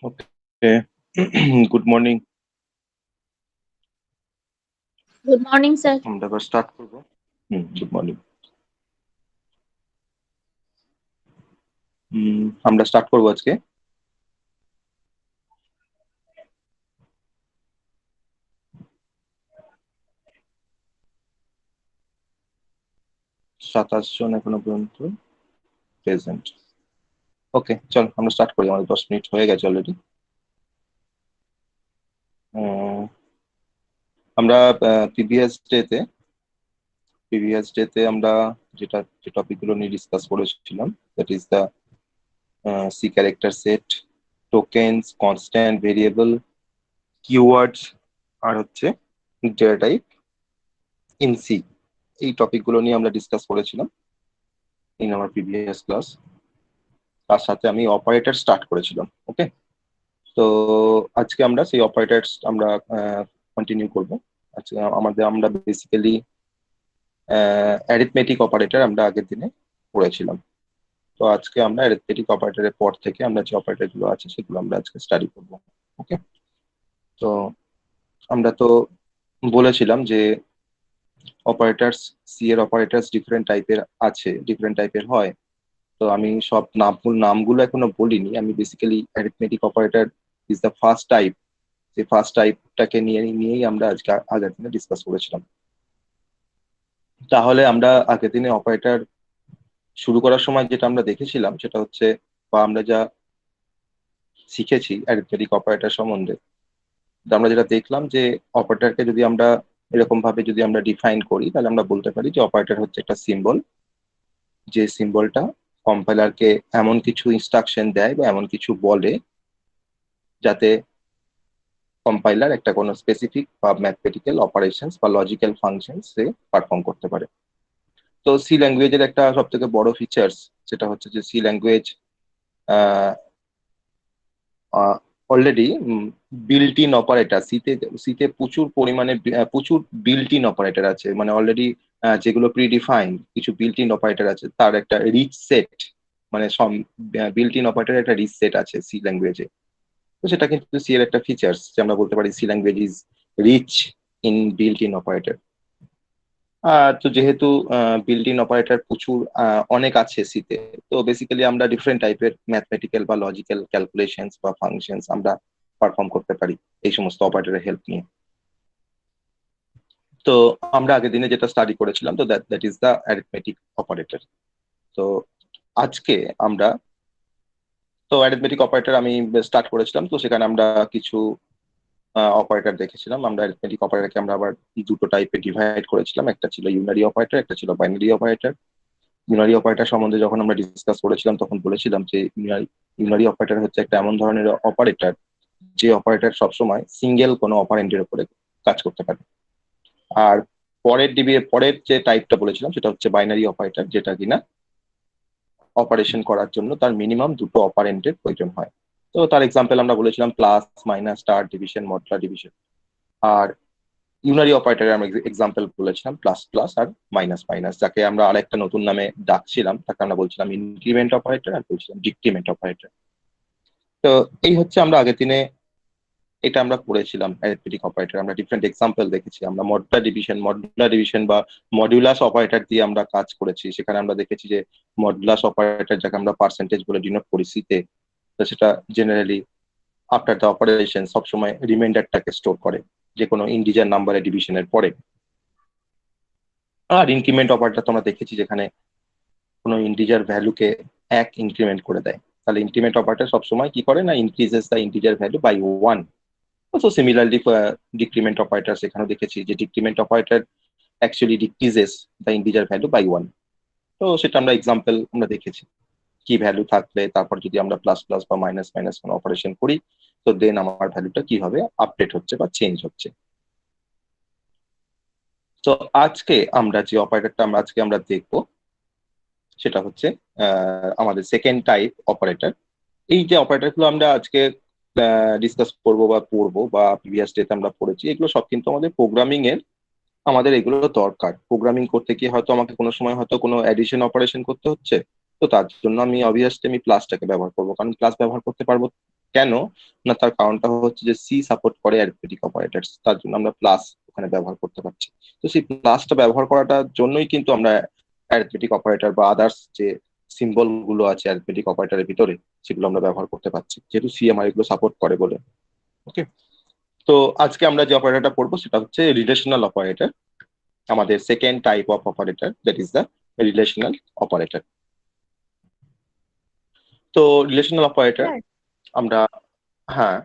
Okay. Good morning. Good morning, sir. আমরা এবার start করব। Good morning. আমরা স্টার্ট করব আজকে। সাতাশ জন এখনো পর্যন্ত প্রেজেন্ট। ওকে, চল আমরা স্টার্ট করি, আমাদের 10 মিনিট হয়ে গেছে অলরেডি। আমরা প্রিভিয়াস ডেতে আমরা যে টপিকগুলো নিয়ে ডিসকাস করেছিলাম, that is the C character set, tokens, constant, variable, keywords, আর হচ্ছে ডেটা টাইপ ইন সি। এই টপিকগুলো নিয়ে আমরা ডিসকাস করেছিলাম ইন আমার প্রিভিয়াস ক্লাস। তার সাথে আমি অপারেটর স্টার্ট করেছিলাম। ওকে, তো আজকে আমরা সেই অপারেটরস আমরা কন্টিনিউ করব। আজকে আমরা বেসিক্যালি অ্যারিথমেটিক অপারেটর আমরা আগের দিনে পড়েছিলাম। তো আজকে আমরা অ্যারিথমেটিক অপারেটরের পর থেকে আমরা যে অপারেটর গুলো আছে সেগুলো আমরা আজকে স্টাডি করব। ওকে, তো আমরা তো বলেছিলাম যে অপারেটরস, সি এর অপারেটরস ডিফারেন্ট টাইপের আছে, ডিফারেন্ট টাইপের হয়। তো আমি সব নামগুলো এখনো বলিনি। আমি basically arithmetic operator is the first type, সেই ফার্স্ট টাইপটাকে নিয়েই আমরা আজকে আগের দিনে ডিসকাস করেছিলাম। তাহলে আমরা আগের দিনে অপারেটর শুরু করার সময় যেটা আমরা দেখেছিলাম সেটা হচ্ছে, বা আমরা যা শিখেছি অ্যারিথমেটিক অপারেটর সম্বন্ধে, তো আমরা যেটা দেখলাম যে অপারেটরকে যদি আমরা এরকম ভাবে যদি আমরা ডিফাইন করি, তাহলে আমরা বলতে পারি যে অপারেটর হচ্ছে একটা সিম্বল, যে সিম্বলটা কম্পাইলারকে এমন কিছু ইনস্ট্রাকশন দেয় বা এমন কিছু বলে যাতে কম্পাইলার একটা কোনো স্পেসিফিক বা ম্যাথমেটিক্যাল অপারেশনস বা লজিক্যাল ফাংশনস সে পারফর্ম করতে পারে। তো সি ল্যাঙ্গুয়েজের একটা সব থেকে বড় ফিচার্স যেটা হচ্ছে যে C language already built in operator, সিতে সিতে প্রচুর পরিমাণে প্রচুর বিল্ট ইন অপারেটর আছে, মানে অলরেডি যেগুলো প্রিডিফাইন্ড কিছু বিল্ট ইন অপারেটর আছে, তার একটা রিচ সেট, মানে সব বিল্ট ইন অপারেটর একটা রিচ সেট আছে সি ল্যাঙ্গুয়েজে। তো সেটা কিন্তু সি এর একটা ফিচার্স যে আমরা বলতে পারি C language is rich in built in operator. তো যেহেতু বিল্ট ইন অপারেটর প্রচুর অনেক আছে সিতে, তো বেসিক্যালি আমরা ডিফারেন্ট টাইপের ম্যাথমেটিক্যাল বা লজিক্যাল ক্যালকুলেশনস বা ফাংশনস আমরা পারফর্ম করতে পারি এই সমস্ত অপারেটরের হেল্প নিয়ে। তো আমরা আগের দিনে যেটা স্টাডি করেছিলাম, তো that is the arithmetic operator. তো আজকে আমরা, তো অ্যারিথমেটিক অপারেটর আমি স্টার্ট করেছিলাম, তো সেখানে আমরা কিছু অপারেটর দেখেছিলাম। আমরা অ্যারিথমেটিক অপারেটরকে আমরা আবার দুটো টাইপে ডিভাইড করেছিলাম, একটা ছিল ইউনারি অপারেটর, একটা ছিল বাইনারি অপারেটর। ইউনারি অপারেটর সম্বন্ধে যখন আমরা ডিসকাস করেছিলাম তখন বলেছিলাম যে ইউনারি অপারেটর হচ্ছে একটা এমন ধরনের অপারেটর যে অপারেটর সবসময় সিঙ্গেল কোনো অপারেন্ডের উপরে কাজ করতে পারে। আর পরের যে টাইপটা বলেছিলাম সেটা হচ্ছে বাইনারি অপারেটর, যেটা কিনা অপারেশন করার জন্য তার মিনিমাম দুটো অপারেন্ডের প্রয়োজন হয়। তো তার এক্সাম্পল আমরা বলেছিলাম plus, minus, star division, modular division. আর ইউনারি অপারেটরে আমরা এক্সাম্পল বলেছিলাম প্লাস প্লাস আর মাইনাস মাইনাস, যাকে আমরা আরেকটা নতুন নামে ডাকছিলাম, তাকে আমরা বলছিলাম ইনক্রিমেন্ট অপারেটর আর বলছিলাম ডিক্রিমেন্ট অপারেটর। তো এই হচ্ছে আমরা আগের দিনে এটা আমরা পড়েছিলাম অ্যারিথমেটিক অপারেটর। আমরা ডিফারেন্ট এক্সাম্পল দেখেছি, আমরা মডুলার ডিভিশন বা মডিউলাস অপারেটর দিয়ে আমরা কাজ করেছি। সেখানে আমরা দেখেছি যে মডুলাস অপারেটর, যাকে আমরা পার্সেন্টেজ বলে ডিনোট করি সিতে, তো সেটা জেনারেলি আফটার দ্য অপারেশন সবসময় রিমাইন্ডারটাকে স্টোর করে যে কোনো ইন্টিজার নাম্বারের ডিভিশনের পরে। আর ইনক্রিমেন্ট অপারেটর তো আমরা দেখেছি যেখানে কোনো ইন্টিজার ভ্যালুকে এক ইনক্রিমেন্ট করে দেয়। তাহলে ইনক্রিমেন্ট অপারেটর সবসময় কি করে না, increases the integer value by 1। Also similarly for decrement operators, এখানেও দেখেছি যে decrement operator actually decreases the integer value by 1। তো সেটা আমরা এক্সাম্পল আমরা দেখেছি, কি ভ্যালু থাকলে তারপর যদি আমরা প্লাস প্লাস বা মাইনাস মাইনাস কোনো অপারেশন করি, তো দেন আমার ভ্যালুটা কি হবে, আপডেট হচ্ছে বা চেঞ্জ হচ্ছে। তো আজকে আমরা যে অপারেটরটা আমরা দেখবো সেটা হচ্ছে আমাদের সেকেন্ড টাইপ অপারেটর। এই যে অপারেটর গুলো আমরা আজকে ডিসকাস করবো বা পড়বো বা প্রিভিয়াস ডেতে আমরা পড়েছি, এগুলো সব কিন্তু আমাদের প্রোগ্রামিং এর, আমাদের এগুলো দরকার। প্রোগ্রামিং করতে গিয়ে হয়তো আমাকে কোনো সময় হয়তো কোনো অ্যাডিশন অপারেশন করতে হচ্ছে, তো তার জন্য আমি অবভিয়াসলি আমি প্লাসটাকে ব্যবহার করবো, কারণ প্লাস ব্যবহার করতে পারবো কেন না, তার কারণটা হচ্ছে যে সি সাপোর্ট করে অ্যারিথমেটিক অপারেটরস, তার জন্য আমরা প্লাস ওখানে ব্যবহার করতে পারছি। তো সেই প্লাসটা ব্যবহার করাটার জন্যই কিন্তু আমরা অ্যারিথমেটিক অপারেটর বা আদার্স যে সিম্বল গুলো আছে অ্যারিথমেটিক অপারেটরের ভিতরে সেগুলো আমরা ব্যবহার করতে পারছি, যেহেতু সি আমার এগুলো সাপোর্ট করে বলে। ওকে, তো আজকে আমরা যে অপারেটরটা পড়বো সেটা হচ্ছে রিলেশনাল অপারেটর, আমাদের second type of operator, that is the relational operator. তো রিলেশনাল অপারেটর স্যার আমরা, হ্যাঁ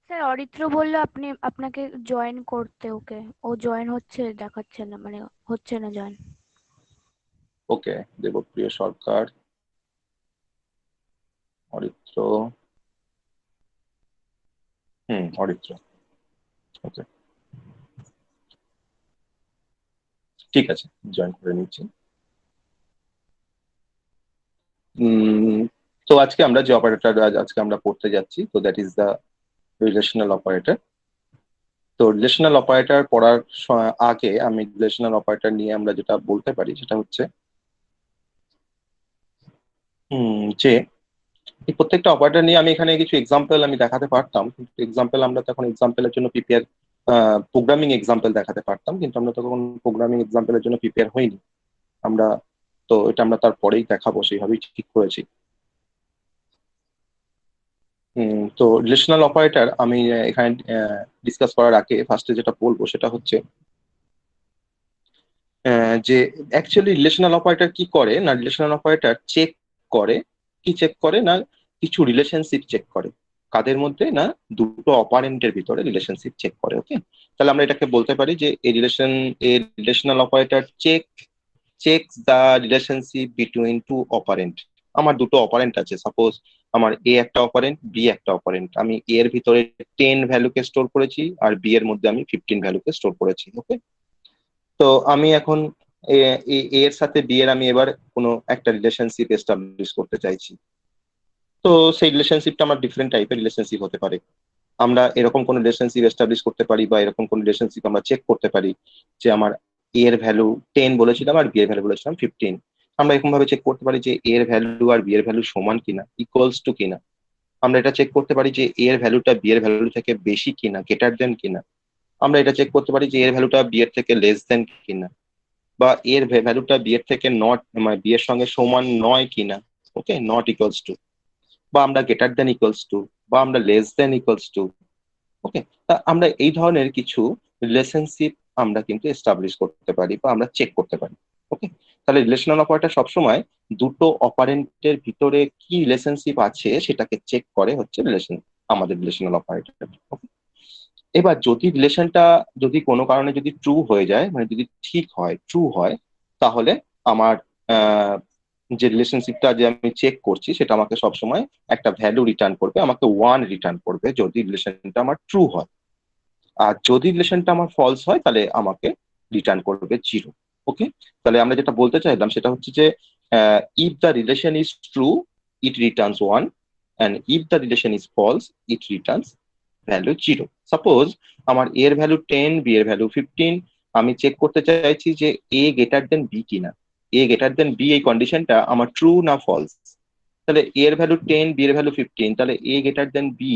স্যার অরিত্র বললো আপনাকে জয়েন করতে, ওকে ও জয়েন হচ্ছে দেখাচ্ছে না, মানে হচ্ছে না জয়েন। ওকে, দেবপ্রিয় সরকার, অরিত্র, অরিত্র, ওকে ঠিক আছে, জয়েন করে নিচ্ছি। উম, তো আজকে আমরা যে অপারেটর আজকে আমরা পড়তে যাচ্ছি, তো that is the relational operator. তো রিলেশনাল অপারেটর পড়ার আগে আমি রিলেশনাল অপারেটর নিয়ে আমরা যেটা বলতে পারি সেটা হচ্ছে যে এই প্রত্যেকটা অপারেটর নিয়ে আমি এখানে কিছু এক্সাম্পল আমি দেখাতে পারতাম, কিন্তু এক্সাম্পল আমরা তখন এক্সাম্পলের জন্য প্রিপেয়ার, প্রোগ্রামিং এক্সাম্পল দেখাতে পারতাম, কিন্তু আমরা তখন প্রোগ্রামিং এক্সাম্পলের জন্য প্রিপেয়ার হইনি আমরা। তো এটা আমরা তারপরেই দেখাবো, সেইভাবেই ঠিক করেছি। তো রিলেশনাল অপারেটর আমি এখানে ডিসকাস করার আগে ফার্স্টে যেটা বলবো সেটা হচ্ছে যে অ্যাকচুয়ালি রিলেশনাল অপারেটর কি করে না, রিলেশনাল অপারেটর চেক করে, কি চেক করে না, কিছু রিলেশনশিপ চেক করে। কাদের মধ্যে না, দুটো অপারেন্টের ভিতরে রিলেশনশিপ চেক করে। ওকে, তাহলে আমরা এটাকে বলতে পারি যে a relational operator checks the relationship between two operand. আমার দুটো অপারেন্ট আছে, সাপোজ আমার এ একটা অপারেন্ট, বি একটা অপারেন্ট, আমি এ এর ভিতরে 10 ভ্যালুকে স্টোর করেছি আর বি এর মধ্যে আমি 15 ভ্যালুকে স্টোর করেছি। ওকে, তো আমি এখন এ এ এর সাথে বি এর আমি এবার কোনো একটা রিলেশনশিপ এস্টাবলিশ করতে চাইছি। তো সেই রিলেশনশিপটা আমার ডিফারেন্ট টাইপের রিলেশনশিপ হতে পারে। আমরা এরকম কোন রিলেশনশিপ এস্টাবলিশ করতে পারি বা এরকম কোন রিলেশনশিপ আমরা চেক করতে পারি যে আমার এ এর ভ্যালু 10 বলেছিলাম আর বি এর ভ্যালু বলেছিলাম 15। আমরা এরকম ভাবে চেক করতে পারি যে এ এর ভ্যালু আর বি এর ভ্যালু সমান কিনা, ইকুয়ালস টু কিনা। আমরা এটা চেক করতে পারি যে এ এর ভ্যালুটা বি এর ভ্যালু থেকে বেশি কিনা, গ্রেটার দেন কিনা। আমরা এটা চেক করতে পারি যে এর ভ্যালুটা বি এর থেকে লেস দেন কিনা, বা এর ভ্যালুটা বি এর থেকে নট, মানে বি এর সঙ্গে সমান নয় কিনা। ওকে, নট ইকুয়ালস টু, বা আমরা গ্রেটার দেন ইকুয়ালস টু, বা আমরা লেস দেন ইকুয়ালস টু। ওকে, তা আমরা এই ধরনের কিছু রিলেশনশিপ আমরা কিন্তু এস্টাবলিশ করতে পারি বা আমরা চেক করতে পারি। ওকে, তাহলে রিলেশনাল অপারেটর সবসময় দুটো অপারেন্টের ভিতরে কি রিলেশনশিপ আছে সেটাকে চেক করে হচ্ছে আমাদের রিলেশনাল অপারেটর। এবার যদি রিলেশনটা যদি কোনো কারণে যদি ট্রু হয়ে যায়, মানে যদি ঠিক হয়, ট্রু হয়, তাহলে আমার আহ, যে রিলেশনশিপটা যে আমি চেক করছি সেটা আমাকে সবসময় একটা ভ্যালু রিটার্ন করবে, আমাকে 1 রিটার্ন করবে যদি রিলেশনটা আমার ট্রু হয়। আর যদি রিলেশনটা আমার ফলস হয় তাহলে আমাকে রিটার্ন করবে 0। ওকে, তাহলে আমরা যেটা বলতে চাইলাম সেটা হচ্ছে যে if the relation is true it returns 1, and if the relation is false it returns value 0। Suppose আমার এ এর ভ্যালু 10, বি এর ভ্যালু 15, আমি চেক করতে চাইছি যে এ গ্রেটার দেন বি কিনা, এ গ্রেটার দেন বি এই কন্ডিশনটা আমার ট্রু না ফলস। তাহলে এ এর ভ্যালু 10, বি এর ভ্যালু 15, তাহলে এ গ্রেটার দেন বি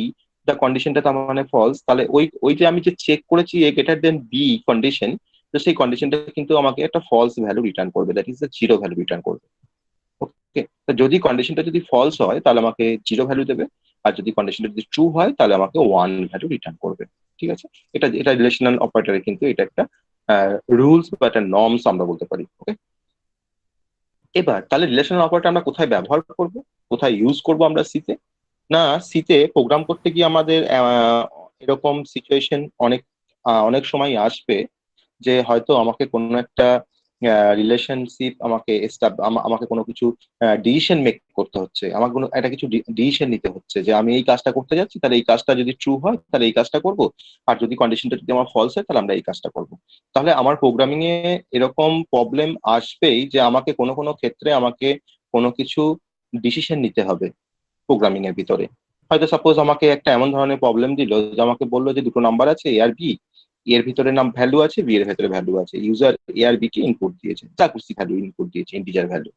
দা কন্ডিশনটা তার মানে ফলস। তাহলে ওই ওই যে আমি যে চেক করেছি এ গ্রেটার দেন বি কন্ডিশন, তো সেই কন্ডিশনটা কিন্তু আমাকে একটা ফলস ভ্যালু রিটার্ন করবে, that is the 0 value return করবে। ওকে, তো যদি কন্ডিশনটা যদি ফলস হয় তাহলে আমাকে 0 ভ্যালু দেবে, আর যদি কন্ডিশনটা যদি ট্রু হয় তাহলে আমাকে 1 ভ্যালু রিটার্ন করবে। ঠিক আছে, এটা এটা রিলেশনাল অপারেটরে কিন্তু এটা একটা রুলস বা একটা নর্মস আমরা বলতে পারি। ওকে, এবার তাহলে রিলেশনাল অপারেটর আমরা কোথায় ব্যবহার করব, কোথায় ইউজ করব আমরা সিতে? না, সিতে প্রোগ্রাম করতে গিয়ে আমাদের এরকম সিচুয়েশন অনেক সময় আসবে যে হয়তো আমাকে কোনো একটা রিলেশনশিপ আমাকে কোনো কিছু ডিসিশন মেক করতে হচ্ছে, আমাকে কোনো একটা কিছু ডিসিশন নিতে হচ্ছে যে আমি এই কাজটা করতে যাচ্ছি, তাহলে এই কাজটা যদি ট্রু হয় তাহলে এই কাজটা করব, আর যদি কন্ডিশনটা যদি আমার ফলস হয় তাহলে আমরা এই কাজটা করব। তাহলে আমার প্রোগ্রামিং এ এরকম প্রবলেম আসবেই যে আমাকে কোনো কোনো ক্ষেত্রে আমাকে কোনো কিছু ডিসিশন নিতে হবে প্রোগ্রামিং এর ভিতরে। হয়তো সাপোজ আমাকে একটা এমন ধরনের প্রবলেম দিল যে আমাকে বললো যে দুটো নাম্বার আছে এ আর বি, এর ভিতরে নাম ভ্যালু আছে, বি এর ভিতরে ভ্যালু আছে, ইউজার এ আর বি কে ইনপুট দিয়েছে, যা খুশি ভ্যালু ইনপুট দিয়েছে, ইন্টিজার ভ্যালু।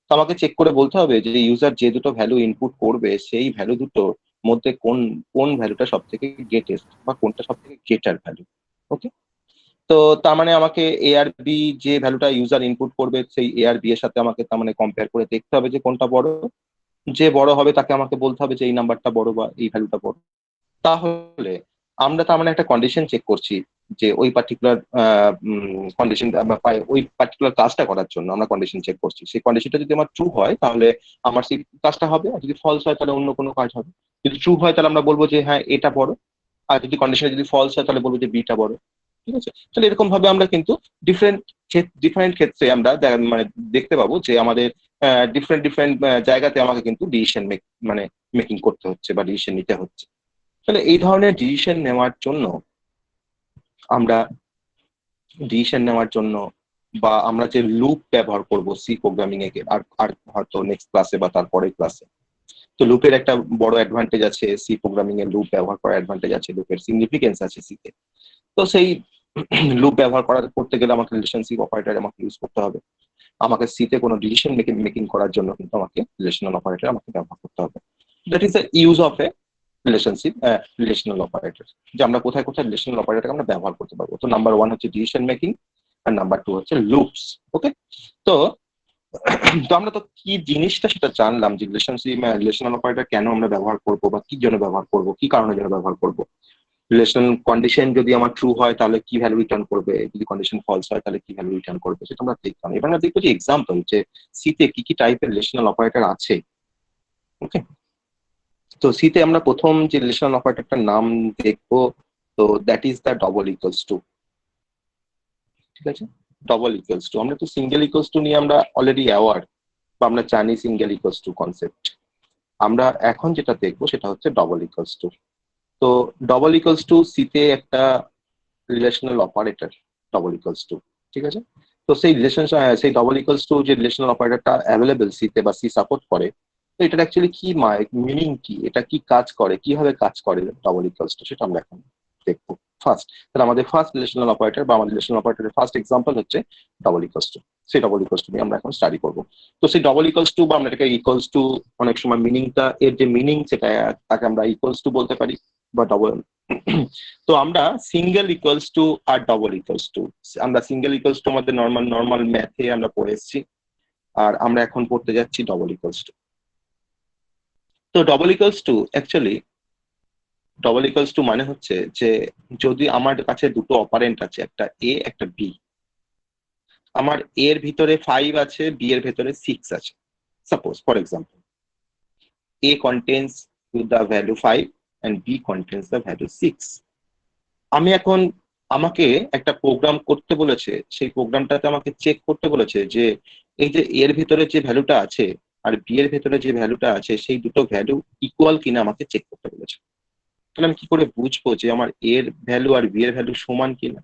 তো আমাকে চেক করে বলতে হবে যে ইউজার যে দুটো ভ্যালু ইনপুট করবে সেই ভ্যালু দুটোর মধ্যে কোন কোন ভ্যালুটা সব থেকে গ্রেটেস্ট বা কোনটা সব থেকে গ্রেটার ভ্যালু। ওকে, তো তার মানে আমাকে এ আর বি যে ভ্যালুটা ইউজার ইনপুট করবে সেই এ আর বি এর সাথে আমাকে তার মানে কম্পেয়ার করে দেখতে হবে যে কোনটা বড়। যে বড় হবে তাকে আমাকে বলতে হবে যে এই নাম্বারটা বড় বা এই ভ্যালুটা বড়। তাহলে আমরা তার মানে একটা কন্ডিশন চেক করছি যে ওই পার্টিকুলার কন্ডিশন বা ওই পার্টিকুলার কাজটা করার জন্য আমরা কন্ডিশন চেক করছি। সেই কন্ডিশনটা যদি আমার ট্রু হয় তাহলে আমার সেই কাজটা হবে, আর যদি ফলস হয় তাহলে অন্য কোনো কাজ হবে। যদি ট্রু হয় তাহলে আমরা বলবো যে হ্যাঁ এটা বড়, আর যদি কন্ডিশন যদি ফলস হয় তাহলে বলবো যে বিটা বড়। ঠিক আছে, তাহলে এরকম ভাবে আমরা কিন্তু ডিফারেন্ট ডিফারেন্ট ক্ষেত্রে আমরা মানে দেখতে পাবো যে আমাদের ডিফারেন্ট ডিফারেন্ট জায়গাতে আমাকে কিন্তু ডিসিশন মানে মেকিং করতে হচ্ছে বা ডিসিশন নিতে হচ্ছে। তাহলে এই ধরনের ডিসিশন নেওয়ার জন্য আমরা বা আমরা যে লুপ ব্যবহার করব সি প্রোগ্রামিং এ আর আর হয়তো নেক্সট ক্লাসে বা তারপরের ক্লাসে, তো লুপের একটা বড় অ্যাডভান্টেজ আছে, সি প্রোগ্রামিং এ লুপ ব্যবহার করার অ্যাডভান্টেজ আছে, লুপের সিগনিফিকেন্স আছে সিতে। তো সেই লুপ ব্যবহার করতে গেলে আমাকে রিলেশনশিপ অপারেটর আমাকে ইউজ করতে হবে। আমাকে সিতে কোনো ডিসিশন মেকিং করার জন্য কিন্তু আমাকে রিলেশনাল অপারেটর আমাকে ব্যবহার করতে হবে। That is the use of a relational operator, যে আমরা কোথায় কোথায় রিলেশনাল অপারেটর আমরা ব্যবহার করতে পারবো। তো নাম্বার 1 হচ্ছে ডিসিশন মেকিং, আর নাম্বার 2 হচ্ছে লুপস। ওকে, তো তো আমরা তো কি জিনিসটা সেটা জানলাম যে রিলেশনাল অপারেটর কেন আমরা ব্যবহার করব বা কি জন্য ব্যবহার করব, কি কারণে জন্য ব্যবহার করব। রিলেশনাল কন্ডিশন যদি আমার ট্রু হয় তাহলে কি ভ্যালু রিটার্ন করবে, যদি কন্ডিশন ফলস হয় তাহলে কি ভ্যালু রিটার্ন করবে, সেটা আমরা দেখলাম। এবার আমরা দেখবো যে এক্সাম্পল যে সিতে কি কি টাইপের রিলেশনাল অপারেটর আছে। ওকে, তো সিতে আমরা প্রথম যে রিলেশনাল অপারেটরটার নাম দেখবো, তো that is the double equals two. ঠিক আছে, ডবল ইকুয়ালস টু, আমরা তো সিঙ্গেল ইকুয়ালস টু নিয়ে আমরা অলরেডি অ্যাওয়ার বা আমরা জানি সিঙ্গেল ইকুয়ালস টু কনসেপ্ট। আমরা এখন যেটা দেখবো সেটা হচ্ছে ডবল ইকুয়ালস টু। তো ডবল ইকুয়ালস টু সিতে একটা relational operator, double equals two. ঠিক আছে, তো সেই ডবল ইকুয়ালস টু যে রিলেশনাল অপারেটরটা অ্যাভেলেবেল সিতে বা সি সাপোর্ট করে, তো এটার অ্যাকচুয়ালি কি মিনিং কি, এটা কি কাজ করে, কিভাবে কাজ করে ডবল ইকুয়ালস টু, সেটা আমরা এখন দেখবো ফার্স্ট। তাহলে আমাদের ফার্স্ট রিলেশনাল অপারেটর বা আমাদের রিলেশনাল অপারেটরের ফার্স্ট এক্সাম্পল হচ্ছে ডবল ইকুয়ালস টু। সেই ডবল ইকুয়ালস টু নিয়ে আমরা এখন স্টাডি করবো। তো সেই ডবল ইকুয়ালস টু বা আমরা এটাকে ইকুয়ালস টু, অনেক সময় মিনিংটা এর যে মিনিং সেটা তাকে আমরা ইকুয়ালস টু বলতে পারি বা ডবল। তো আমরা সিঙ্গেল ইকুয়ালস টু আর ডবল ইকুয়ালস টু, আমরা সিঙ্গেল ইকুয়ালস টু আমাদের নর্মাল ম্যাথে আমরা পড়ে এসেছি, আর আমরা এখন পড়তে যাচ্ছি ডবল ইকুয়ালস টু। তো double equals to actually, double equals to মানে হচ্ছে যে যদি আমার কাছে দুটো অপারেন্ট আছে, একটা এ একটা বি, আমার এর ভিতরে 5 আছে, বি এর ভিতরে 6 আছে। Suppose for example A contains the value 5 and B contains the value 6। আমি এখন, আমাকে একটা প্রোগ্রাম করতে বলেছে, সেই প্রোগ্রামটাতে আমাকে চেক করতে বলেছে যে এই যে এর ভিতরে যে ভ্যালুটা আছে আর বি এর ভেতরে যে ভ্যালুটা আছে সেই দুটো ভ্যালু ইকুয়াল কিনা আমাকে চেক করতে বলেছে। তাহলে আমি কি করে বুঝবো যে আমার এর ভ্যালু আর বি এর ভ্যালু সমান কিনা?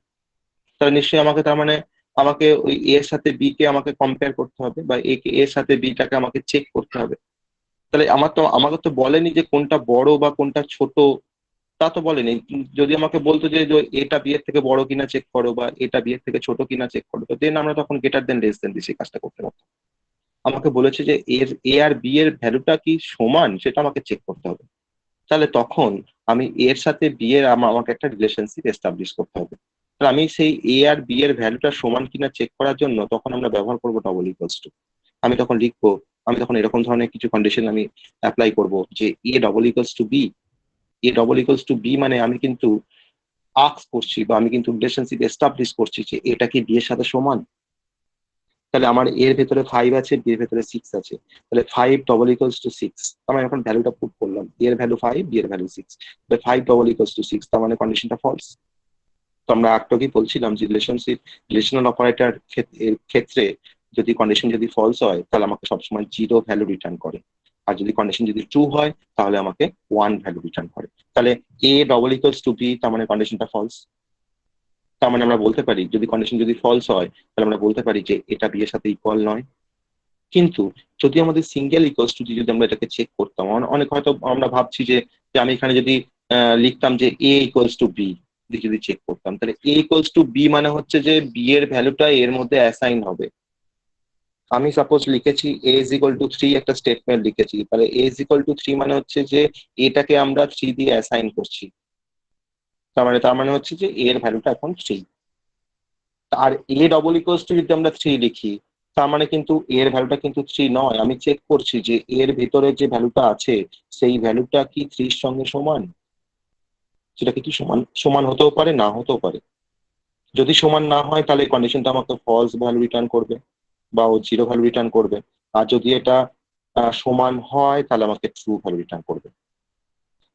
তাহলে নিশ্চয়ই আমাকে তার মানে আমাকে ওই এ এর সাথে বি কে আমাকে কম্পেয়ার করতে হবে বা এ কে এর সাথে বিটাকে আমাকে চেক করতে হবে। তাহলে আমাকে তো বলেনি যে কোনটা বড় বা কোনটা ছোট, তা তো বলেনি। যদি আমাকে বলতো যে এটা বি এর থেকে বড় কিনা চেক করো বা এটা বি এর থেকে ছোট কিনা চেক করো, তো দেন আমরা তখন গ্রেটার দেন লেস দেন দিয়ে সেই কাজটা করতে পারতাম। আমাকে বলেছে যে এ আর বি এর ভ্যালুটা কি সমান সেটা আমাকে চেক করতে হবে। তাহলে তখন আমি এর সাথে বি এর আমাকে একটা রিলেশনশিপ এস্টাবলিশ করতে হবে। তাহলে আমি সেই এ আর বি এর ভ্যালুটা সমান কিনা চেক করার জন্য তখন আমরা ব্যবহার করবো ডবল ইকুয়ালস টু। আমি তখন লিখবো, আমি তখন এরকম ধরনের কিছু কন্ডিশন আমি অ্যাপ্লাই করব যে A double equals to B. A double equals to B মানে আমি কিন্তু আস্ক করছি বা আমি কিন্তু রিলেশনশিপ এস্টাবলিশ করছি যে এটা কি বি এর সাথে সমান। তাহলে আমার এর ভেতরে 5 আছে, বি এর ভেতরে 6 আছে, তাহলে 5 ডবল ইকুয়ালস টু 6। আমি এখন ভ্যালুটা পুট করলাম, এর ভ্যালু 5, বি এর ভ্যালু 6, তাহলে 5 ডবল ইকুয়ালস টু 6, তার মানে কন্ডিশনটা ফলস। তো আমরা একটু বলছিলাম যে রিলেশনাল অপারেটর ক্ষেত্রে যদি কন্ডিশন যদি ফলস হয় তাহলে আমাকে সবসময় 0 ভ্যালু রিটার্ন করে, আর যদি কন্ডিশন যদি ট্রু হয় তাহলে আমাকে 1 ভ্যালু রিটার্ন করে। তাহলে A double equals to B, তার মানে কন্ডিশনটা ফলস। তার মানে আমরা বলতে পারি যদি কন্ডিশন যদি ফলস হয় তাহলে আমরা বলতে পারি যে এটা বি এর সাথে ইকুয়াল নয়। কিন্তু যদি আমাদের সিঙ্গেল ইকুয়ালস টু যদি আমরা এটাকে চেক করতাম, অনেক হয়তো আমরা ভাবছি যে যে আমি এখানে যদি লিখতাম যে এ ইকুয়ালস টু বি, যদি চেক করতাম তাহলে এ ইকুয়ালস টু বি মানে হচ্ছে যে বি এর ভ্যালুটা এর মধ্যে অ্যাসাইন হবে। আমি সাপোজ লিখেছি a ইজ ইকুয়াল টু 3, একটা স্টেটমেন্ট লিখেছি, তাহলে a ইজ ইকুয়াল টু 3 মানে হচ্ছে যে এটাকে আমরা 3 দিয়ে অ্যাসাইন করছি, তার মানে হচ্ছে যে a এর ভ্যালুটা এখন 3। আর a ডবল ইকুয়ালস টু যদি আমরা 3 লিখি, তার মানে কিন্তু a এর ভ্যালুটা কিন্তু 3 নয়, আমি চেক করছি যে এর ভিতরে যে ভ্যালুটা আছে সেই ভ্যালুটা কি 3 এর সঙ্গে সমান, সেটা কি সমান সমান হতেও পারে, না হতেও পারে। যদি সমান না হয় তাহলে কন্ডিশনটা আমাকে ফলস ভ্যালু রিটার্ন করবে বা ও 0 ভ্যালু রিটার্ন করবে। আর যদি এটা সমান হয় তাহলে আমাকে ট্রু ভ্যালু রিটার্ন করবে।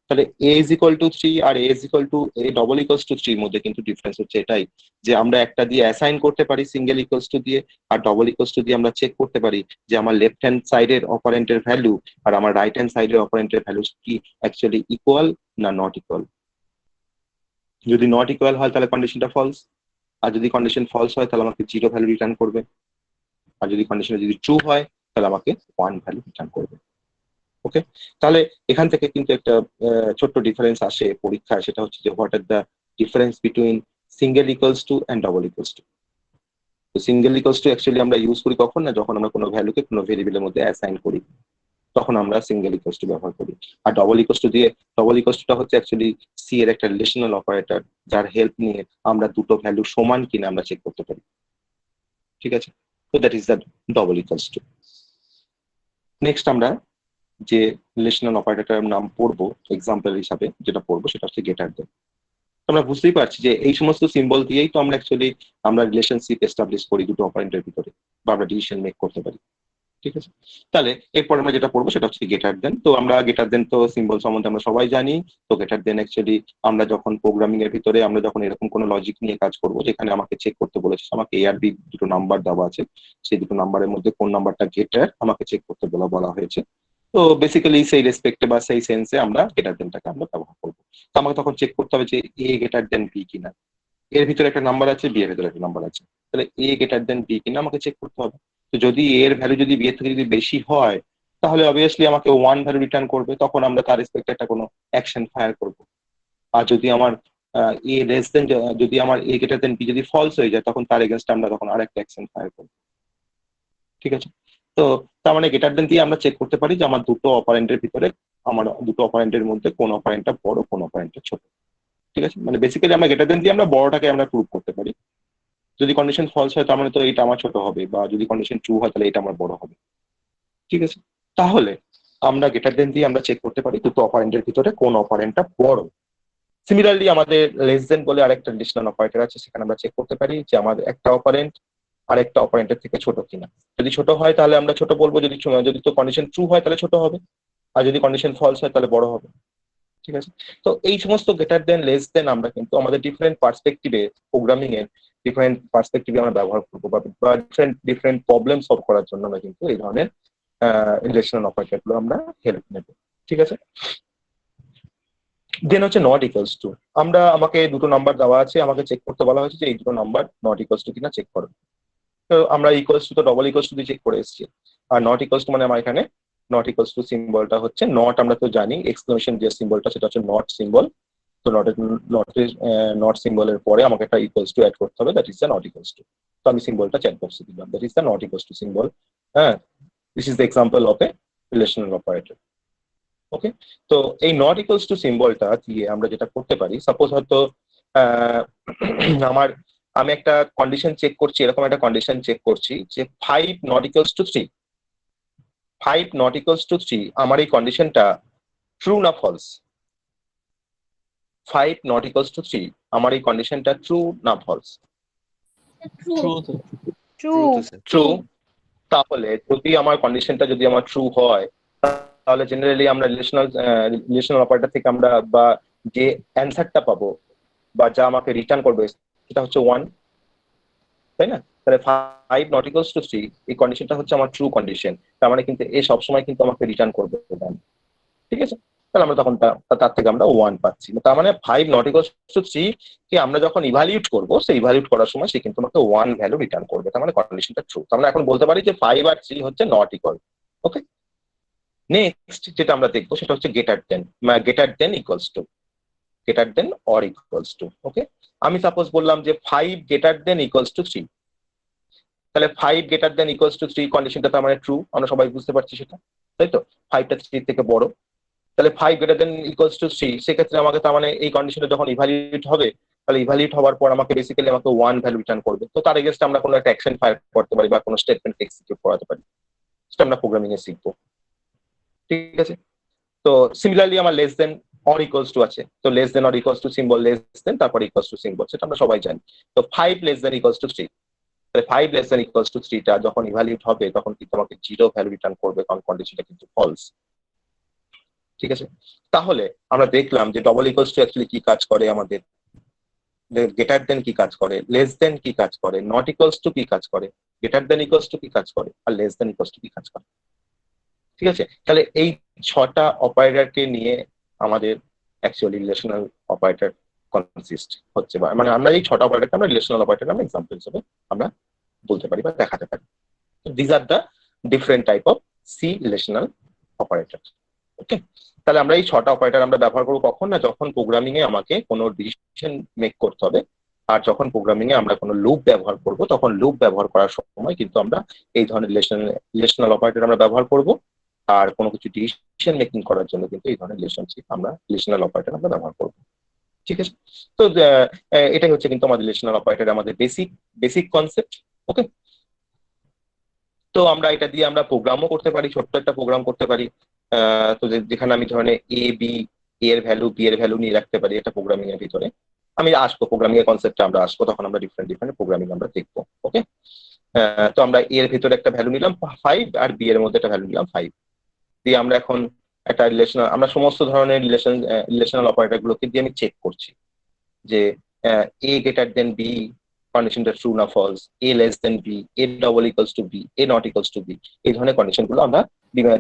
তাহলে a ইজ ইকুয়াল টু 3 আর a is equal to a double equals to 3 মধ্যে কিন্তু ডিফারেন্স হচ্ছে এটাই, যে আমরা একটা দিয়ে অ্যাসাইন করতে পারি সিঙ্গেল ইকুয়ালস টু দিয়ে, আর ডবল ইকুয়ালস টু দিয়ে আমরা চেক করতে পারি যে আমার লেফট হ্যান্ড সাইডের অপারেন্টের ভ্যালু আর আমার রাইট হ্যান্ড সাইডের অপারেন্টের ভ্যালু কি অ্যাকচুয়ালি ইকুয়াল না নট ইকুয়াল। যদি নট ইকুয়াল হয় তাহলে কন্ডিশনটা ফলস, আর যদি কন্ডিশন ফলস হয় তাহলে আমাকে 0 ভ্যালু রিটার্ন করবে, আর যদি কন্ডিশনটা যদি ট্রু হয় তাহলে আমাকে 1 ভ্যালু রিটার্ন করবে। ওকে, তাহলে এখান থেকে কিন্তু একটা ছোট্ট ডিফারেন্স আসে পরীক্ষায়, সেটা হচ্ছে যে what are the difference between single equals two and double equals to. তো সিঙ্গেল ইকুয়ালস টু অ্যাকচুয়ালি আমরা ইউজ করি কখন না, যখন আমরা কোনো ভ্যালুকে কোনো ভেরিয়েবলের মধ্যে অ্যাসাইন করি, তখন আমরা সিঙ্গেল ইকুয়ালস টু ব্যবহার করি। আর ডবল ইকুয়ালস টু দিয়ে, ডবল ইকুয়ালস টুটা হচ্ছে অ্যাকচুয়ালি সি এর একটা রিলেশনাল অপারেটর, যার হেল্প নিয়ে আমরা দুটো ভ্যালু সমান কিনা আমরা চেক করতে পারি। ঠিক আছে, তো that is the double equals two. Next আমরা যে রিলেশনাল অপারেটরের নাম পড়বো এক্সাম্পল হিসাবে, যেটা পড়বো সেটা হচ্ছে গেটার দেন। আমরা বুঝতেই পারছি যে এই সমস্ত সিম্বল দিয়েই তো আমরা অ্যাকচুয়ালি আমরা রিলেশনশিপ এস্টাবলিশ করি দুটো অপারেন্টের ভিতরে, বা আমরা ডিসিশন মেক করতে পারি। ঠিক আছে, তাহলে এরপর আমরা যেটা পড়বো সেটা হচ্ছে গেটার দেন। তো আমরা গেটার দেন তো সিম্বল সম্বন্ধে আমরা সবাই জানি। তো গেটার দেন অ্যাকচুয়ালি আমরা যখন প্রোগ্রামিং এর ভিতরে আমরা যখন এরকম কোনো লজিক নিয়ে কাজ করবো যেখানে আমাকে চেক করতে বলেছে, আমাকে এ আর বি দুটো নাম্বার দেওয়া আছে, সেই দুটো নাম্বারের মধ্যে কোন নাম্বারটা গেটার আমাকে চেক করতে বলা হয়েছে। তো বেসিক্যালি সেই রেসপেক্টে বা সেই সেন্সে আমরা গেটার দেনটাকে আমরা ব্যবহার করবো। তো আমাকে তখন চেক করতে হবে যে এ গেটার দেন বি কিনা, এর ভিতরে একটা নাম্বার আছে, বি এর ভিতরে একটা নাম্বার আছে, তাহলে এ গেটার দেন বি কিনা আমাকে চেক করতে হবে। তো যদি এর ভ্যালু যদি বি এর থেকে যদি বেশি হয় তাহলে অবভিয়াসলি আমাকে 1 ভ্যালু রিটার্ন করবে, তখন আমরা তার রেসপেক্টে একটা কোনো অ্যাকশন ফায়ার করব। আর যদি আমার এ লেস দেন, যদি আমার এ গ্রেটার দেন বি যদি ফলস হয়ে যায় তখন তার এগেনস্ট আমরা তখন আরেকটা অ্যাকশন ফায়ার করব। ঠিক আছে, তো তার মানে গ্রেটার দেন দিয়ে আমরা চেক করতে পারি যে আমার দুটো অপারেন্টের ভিতরে, আমার দুটো অপারেন্টের মধ্যে কোন অপারেন্টটা বড় কোন অপারেন্টটা ছোট। ঠিক আছে, মানে বেসিক্যালি আমরা গ্রেটার দেন দিয়ে আমরা বড়টাকে আমরা প্রুভ করতে পারি। যদি কন্ডিশন ফলস হয় তার মানে তো এটা আমার ছোট হবে, বা যদি কন্ডিশন ট্রু হয় তাহলে এটা আমার বড় হবে। ঠিক আছে, তাহলে আমরা গ্রেটার দেন দিয়ে আমরা চেক করতে পারি দুটো অপারেন্টের ভিতরে কোন অপারেন্টটা বড়। সিমিলারলি আমাদের লেস দেন বলে আরেকটা রিলেশনাল অপারেটর আছে, সেখানে আমরা চেক করতে পারি যে আমাদের একটা অপারেন্ট আরেকটা অপারেন্টের থেকে ছোট কিনা। যদি ছোট হয় তাহলে আমরা ছোট বলবো, যদি যদি তো কন্ডিশন ট্রু হয় তাহলে ছোট হবে, আর যদি কন্ডিশন ফলস হয় তাহলে বড় হবে। ঠিক আছে, তো এই সমস্ত গ্রেটার দেন লেস দেন আমরা কিন্তু আমাদের ডিফারেন্ট পার্সপেক্টিভে, প্রোগ্রামিং এর ডিফারেন্ট পার্সপেক্টিভে আমরা ব্যবহার করবো, বা ডিফারেন্ট প্রবলেম সলভ করার জন্য আমরা কিন্তু এই ধরনের রিলেশনাল অপারেটর গুলো আমরা হেল্প নেব। ঠিক আছে, দেন হচ্ছে নট ইকুয়ালস টু। আমাকে দুটো নাম্বার দেওয়া আছে, আমাকে চেক করতে বলা হয়েছে যে এই দুটো নাম্বার নট ইকুয়ালস টু কিনা চেক করো। তো আমরা ইকুয়ালস টু তো ডবল ইকুয়ালস টু দিয়ে চেক করে এসেছি, আর নট ইকুয়ালস টু মানে আমার এখানে নট ইকুয়ালস টু সিম্বলটা হচ্ছে নট, আমরা তো জানি এক্সক্লেমেশন যে সিম্বলটা সেটা হচ্ছে নট সিম্বল। তো নট সিম্বলের পরে আমাকে একটা ইকুয়ালস টু অ্যাড করতে হবে, that is the not equals to. তো আমি সিম্বলটা চ্যাট বক্সে দিলাম, that is the not equals to symbol. হ্যাঁ, this is the example of a relational operator. Okay, তো এই নট ইকুয়ালস টু সিম্বলটা দিয়ে আমরা যেটা করতে পারি, সাপোজ হয়তো আহ, আমার আমি একটা কন্ডিশন চেক করছি, এরকম একটা কন্ডিশন চেক করছি যে 5 not equals to 3, 5 not equals to 3, আমার এই কন্ডিশনটা ট্রু না ফলস? 5 নট ইকুয়ালস টু 3, আমার এই কন্ডিশনটা ট্রু না ফলস? ট্রু। তাহলে যদি আমার কন্ডিশনটা যদি আমার ট্রু হয় তাহলে জেনারেলি আমরা রিলেশনাল অপারেটর থেকে আমরা বা যে অ্যান্সারটা পাবো বা যা আমাকে রিটার্ন করবে সেটা হচ্ছে 1, তাই না? তাহলে 5 নট ইকুয়ালস টু 3 এই কন্ডিশনটা হচ্ছে আমার ট্রু কন্ডিশন, তার মানে কিন্তু এ সবসময় কিন্তু আমাকে রিটার্ন করবে। ঠিক আছে, তাহলে আমরা তখন তার থেকে আমরা 1 পাচ্ছি। তার মানে 5 নট ইকুয়ালস টু 3 কে আমরা যখন ইভালুয়েট করবো, সেই ইভালুয়েট করার সময় সে কিন্তু আমাকে 1 ভ্যালু রিটার্ন করবে, তার মানে কন্ডিশনটা ট্রু। তার মানে এখন বলতে পারি যে 5 আর 3 হচ্ছে নট ইকুয়াল। ওকে, নেক্সট যেটা আমরা দেখবো সেটা হচ্ছে greater than. Greater than equals to, greater than or equals to. Okay, আমি সাপোজ বললাম যে 5 গ্রেটার দেন ইকুয়ালস টু 3, তাহলে 5 গ্রেটার দেন ইকুয়ালস টু 3 কন্ডিশনটা তার মানে ট্রু, আমরা সবাই বুঝতে পারছি সেটা, তাই তো? 5টা 3 থেকে বড়, তাহলে 5 গ্রেটার দেন ইকুয়ালস টু 3, সেক্ষেত্রে আমাকে তার মানে এই কন্ডিশনটা যখন ইভালুয়েট হবে, তাহলে ইভালুয়েট হওয়ার পর আমাকে বেসিক্যালি আমাকে 1 ভ্যালু রিটার্ন করবে। তো তার এগেইনস্টে আমরা কোনো একটা অ্যাকশন ফায়ার করতে পারি বা কোনো স্টেটমেন্ট এক্সিকিউট করাতে পারি, সেটা আমরা প্রোগ্রামিং এ শিখবো, ঠিক আছে? তো সিমিলারলি আমার less than or equals two আছে, তো less than or equals to symbol, less than তারপর ইকুয়ালস টু সিম্বল, সেটা আমরা সবাই জানি। তো 5 লেস দেন ইকুয়ালস টু 3, তাহলে 5 লেস দেন ইকুয়ালস টু 3 টা যখন ইভালুয়েট হবে তখন কিন্তু আমাকে 0 ভ্যালু রিটার্ন করবে, কারণ কন্ডিশনটা কিন্তু ফলস, ঠিক আছে? তাহলে আমরা দেখলাম যে ডবল ইকুয়ালস টু অ্যাকচুয়ালি কি কাজ করে, আমাদের গ্রেটার দেন কি কাজ করে, লেস দেন কি কাজ করে, নট ইকুয়ালস টু কি কাজ করে, গ্রেটার দেন ইকুয়ালস টু কি কাজ করে, আর লেস দেন ইকুয়ালস টু কি কাজ করে, ঠিক আছে? তাহলে এই 6টা অপারেটরকে নিয়ে আমাদের অ্যাকচুয়ালি রিলেশনাল অপারেটর কনসিস্ট হচ্ছে, বা মানে আমরা এই 6টা অপারেটরকে আমরা রিলেশনাল অপারেটর আমরা এক্সাম্পল হিসেবে আমরা বলতে পারি বা দেখাতে পারি। This are the different type of C relational operator. Okay, তাহলে আমরা এই 6টা অপারেটর আমরা ব্যবহার করবো কখন, না যখন প্রোগ্রামিং এ আমাকে কোনো ডিসিশন মেক করতে হবে, আর যখন প্রোগ্রামিং এ আমরা কোনো লুপ ব্যবহার করব, তখন লুপ ব্যবহার করার সময় কিন্তু আমরা এই ধরনের রিলেশনাল অপারেটর আমরা ব্যবহার করব, আর কোনো কিছু ডিসিশন মেকিং করার জন্য কিন্তু এই ধরনের রিলেশনাল অপারেটর আমরা ব্যবহার করব, ঠিক আছে? তো এটাই হচ্ছে কিন্তু আমাদের রিলেশনাল অপারেটর, আমাদের বেসিক কনসেপ্ট। ওকে, তো আমরা এটা দিয়ে আমরা প্রোগ্রামও করতে পারি, ছোট্ট একটা প্রোগ্রাম করতে পারি। তো যেখানে আমি ধরনের এ বি, এর ভ্যালু বি এর ভ্যালু নিয়ে রাখতে পারি এটা প্রোগ্রামিং এর ভিতরে। আমি আসবো প্রোগ্রামিং এর কনসেপ্টে, আমরা আসবো তখন আমরা ডিফারেন্ট প্রোগ্রামিং আমরা দেখবো। ওকে, তো আমরা এর ভিতরে একটা ভ্যালু নিলাম 5 আর বি এর মধ্যে একটা ভ্যালু নিলাম 5, দিয়ে আমরা এখন একটা আমরা সমস্ত ধরনের রিলেশনাল অপারেটর গুলোকে দিয়ে আমি চেক করছি যে এ গ্রেটার দেন বি কন্ডিশনটা ট্রু না false, A less than B, A double equals to B, A not equals to B, এই ধরনের কন্ডিশন গুলো আমরা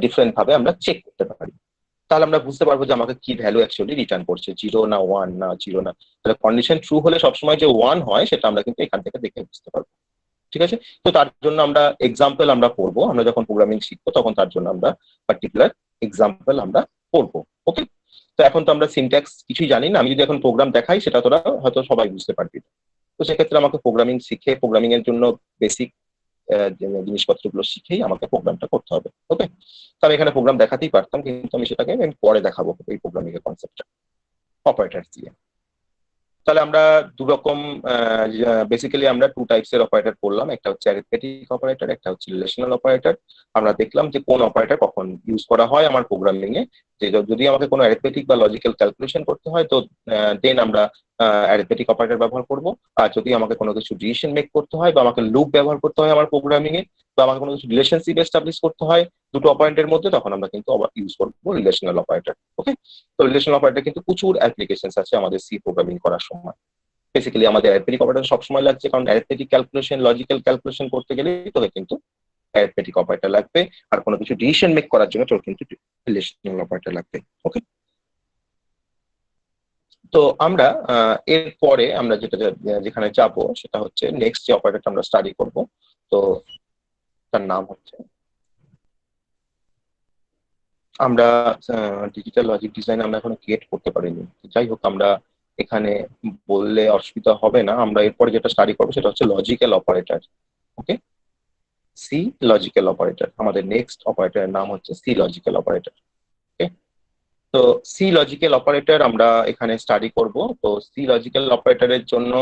ডিফারেন্ট ভাবে আমরা চেক করতে পারি। তাহলে আমরা বুঝতে পারবো যে আমাকে কি ভ্যালু অ্যাকচুয়ালি রিটার্ন করছে, 0 না 1 না 0 না। তাহলে কন্ডিশন ট্রু হলে সবসময় যে 1 হয় সেটা আমরা কিন্তু এখান থেকে দেখে বুঝতে পারবো, ঠিক আছে? তো তার জন্য আমরা এক্সাম্পল আমরা পড়বো, আমরা যখন প্রোগ্রামিং শিখবো তখন তার জন্য আমরা পার্টিকুলার এক্সাম্পল আমরা পড়বো। ওকে, তো এখন তো আমরা সিনট্যাক্স কিছুই জানি না, আমি যদি এখন প্রোগ্রাম দেখাই সেটা তোরা হয়তো সবাই বুঝতে পারবি। তো সেক্ষেত্রে আমাকে প্রোগ্রামিং শিখে, প্রোগ্রামিং এর জন্য বেসিক জিনিসপত্রগুলো শিখেই আমাকে প্রোগ্রামটা করতে হবে। ওকে, তো আমি এখানে প্রোগ্রাম দেখাতেই পারতাম, কিন্তু আমি সেটাকে আমি পরে দেখাবো এই প্রোগ্রামিং এর কনসেপ্টটা অপারেটর দিয়ে। তাহলে আমরা দুরকম বেসিক্যালি আমরা 2 টাইপস এর অপারেটর পড়লাম, একটা হচ্ছে অ্যারিথমেটিক অপারেটর, একটা হচ্ছে রিলেশনাল অপারেটর। আমরা দেখলাম যে কোন অপারেটর কখন ইউজ করা হয় আমার প্রোগ্রামিং এ, যে যদি আমাকে কোনো অ্যারিথমেটিক বা লজিক্যাল ক্যালকুলেশন করতে হয় তো দেন আমরা অ্যারিথমেটিক অপারেটর ব্যবহার করব, আর যদি আমাকে কোনো কিছু ডিসিশন মেক করতে হয় বা আমাকে লুপ ব্যবহার করতে হয় আমার প্রোগ্রামিং এ, বা আমাকে কোনো কিছু রিলেশনশিপ এস্টাবলিশ করতে হয় দুটো অপারেন্টের মধ্যে, তখন আমরা কিন্তু ইউজ করবো রিলেশনাল অপারেটর। ওকে, তো রিলেশনাল অপারেটর কিন্তু প্রচুর অ্যাপ্লিকেশন আছে আমাদের সি প্রোগ্রামিং করার সময়। বেসিক্যালি আমাদের অ্যারিথমেটিক অপারেটর সবসময় লাগছে, কারণ অ্যারিথমেটিক ক্যালকুলেশন, লজিক্যাল ক্যালকুলেশন করতে গেলে তোকে কিন্তু অ্যারিথমেটিক অপারেটর লাগবে, আর কোনো কিছু ডিসিশন মেক করার জন্য তোর কিন্তু রিলেশনাল অপারেটর লাগবে। ওকে, তো আমরা এরপরে আমরা যেখানে যাব সেটা হচ্ছে নেক্সট যে অপারেটরটা আমরা স্টাডি করব, তো তার নাম হচ্ছে, আমরা ডিজিটাল লজিক ডিজাইন আমরা এখনো ক্রিয়েট করতে পারিনি, যাই হোক আমরা এখানে বললে অসুবিধা হবে না। আমরা এরপরে যেটা স্টাডি করবো সেটা হচ্ছে লজিক্যাল অপারেটর। ওকে, সি লজিক্যাল অপারেটর, আমাদের নেক্সট অপারেটরের নাম হচ্ছে সি লজিক্যাল অপারেটর। ওকে, তো সি লজিক্যাল অপারেটর আমরা এখানে স্টাডি করব। তো সি লজিক্যাল অপারেটরের জন্য